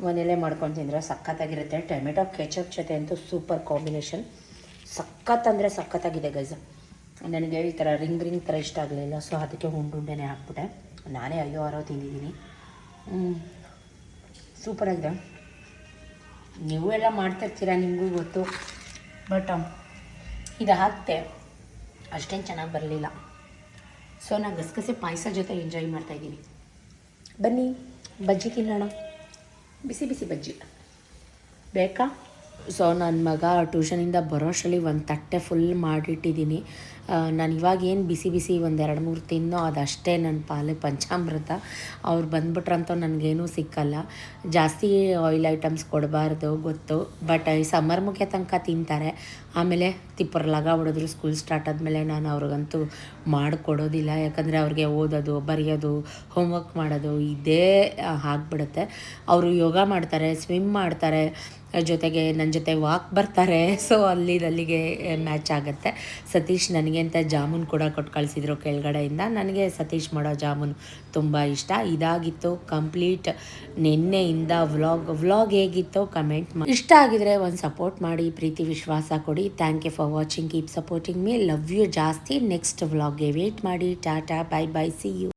ಮನೆಯಲ್ಲೇ ಮಾಡ್ಕೊಂಡು ತಿಂದರೆ ಸಖತ್ತಾಗಿರುತ್ತೆ. ಟೊಮೆಟೊ ಕೆಚಪ್ ಜೊತೆ ಅಂತೂ ಸೂಪರ್ ಕಾಂಬಿನೇಷನ್. ಅಂದರೆ ಸಖತ್ತಾಗಿದೆ ಗೈಸ್. ನನಗೆ ಈ ಥರ ರಿಂಗ್ ಥರ ಇಷ್ಟ ಆಗಲಿಲ್ಲ, ಸೊ ಅದಕ್ಕೆ ಉಂಡೆನೇ ಹಾಕ್ಬಿಟ್ಟೆ. ನಾನೇ 5-6 ತಿಂದಿದ್ದೀನಿ. ಸೂಪರಾಗಿದೆ. ನೀವು ಎಲ್ಲ ಮಾಡ್ತಿರ್ತೀರ, ನಿಮಗೂ ಗೊತ್ತು. ಬಟ್ ಇದು ಹಾಕ್ತೆ ಅಷ್ಟೇನು ಚೆನ್ನಾಗಿ ಬರಲಿಲ್ಲ. ಸೊ ನಾನು ಗಸಗಸೆ ಪಾಯಸ ಜೊತೆ ಎಂಜಾಯ್ ಮಾಡ್ತಾಯಿದ್ದೀನಿ. ಬನ್ನಿ ಬಜ್ಜಿ ತಿನ್ನೋಣ. ಬಿಸಿ ಬಜ್ಜಿ. ಬೇಕಾ? ಸೊ ನನ್ನ ಮಗ ಟ್ಯೂಷನಿಂದ ಬರೋಷ್ಟರಲ್ಲಿ ಒಂದು ತಟ್ಟೆ ಫುಲ್ ಮಾಡಿಟ್ಟಿದ್ದೀನಿ. ನಾನು ಇವಾಗ ಏನು ಬಿಸಿ ಬಿಸಿ ಒಂದು 2-3 ತಿನ್ನೋ ಅದಷ್ಟೇ ನನ್ನ ಪಾಲು ಪಂಚಾಮೃತ. ಅವ್ರು ಬಂದ್ಬಿಟ್ರಂತೂ ನನಗೇನೂ ಸಿಕ್ಕಲ್ಲ. ಜಾಸ್ತಿ ಆಯಿಲ್ ಐಟಮ್ಸ್ ಕೊಡಬಾರ್ದು ಗೊತ್ತು, ಬಟ್ ಈ ಸಮ್ಮರ್ ಮುಗಿಯೋ ತನಕ ತಿಂತಾರೆ. ಆಮೇಲೆ ತಿಪ್ಪರ್ಲಾಗ ಹೊಡೆದ್ರು ಸ್ಕೂಲ್ ಸ್ಟಾರ್ಟ್ ಆದಮೇಲೆ ನಾನು ಅವ್ರಿಗಂತೂ ಮಾಡಿಕೊಡೋದಿಲ್ಲ. ಯಾಕಂದರೆ ಅವ್ರಿಗೆ ಓದೋದು, ಬರೆಯೋದು, ಹೋಮ್ವರ್ಕ್ ಮಾಡೋದು ಇದೇ ಆಗಿಬಿಡುತ್ತೆ. ಅವರು ಯೋಗ ಮಾಡ್ತಾರೆ, ಸ್ವಿಮ್ ಮಾಡ್ತಾರೆ, ಜೊತೆಗೆ ನನ್ನ ಜೊತೆ ವಾಕ್ ಬರ್ತಾರೆ. ಸೊ ಅಲ್ಲಿಗೆ ಮ್ಯಾಚ್ ಆಗುತ್ತೆ. ಸತೀಶ್ ನನಗೆ ಅಂತ ಜಾಮೂನ್ ಕೂಡ ಕೊಟ್ಟು ಕಳಿಸಿದ್ರು ಕೆಳಗಡೆಯಿಂದ. ನನಗೆ ಸತೀಶ್ ಮಾಡೋ ಜಾಮೂನು ತುಂಬ ಇಷ್ಟ. ಇದಾಗಿತ್ತು ಕಂಪ್ಲೀಟ್ ನಿನ್ನೆಯಿಂದ ವ್ಲಾಗ್ ಹೇಗಿತ್ತೋ ಕಮೆಂಟ್ ಮಾಡಿ. ಇಷ್ಟ ಆಗಿದ್ರೆ ಒಂದು ಸಪೋರ್ಟ್ ಮಾಡಿ, ಪ್ರೀತಿ ವಿಶ್ವಾಸ ಕೊಡಿ. Thank you for watching, keep supporting me, love you ಜಾಸ್ತಿ. ನೆಕ್ಸ್ಟ್ ವ್ಲಾಗ್ಗೆ ವೇಟ್ ಮಾಡಿ. Tata, bye bye, see you.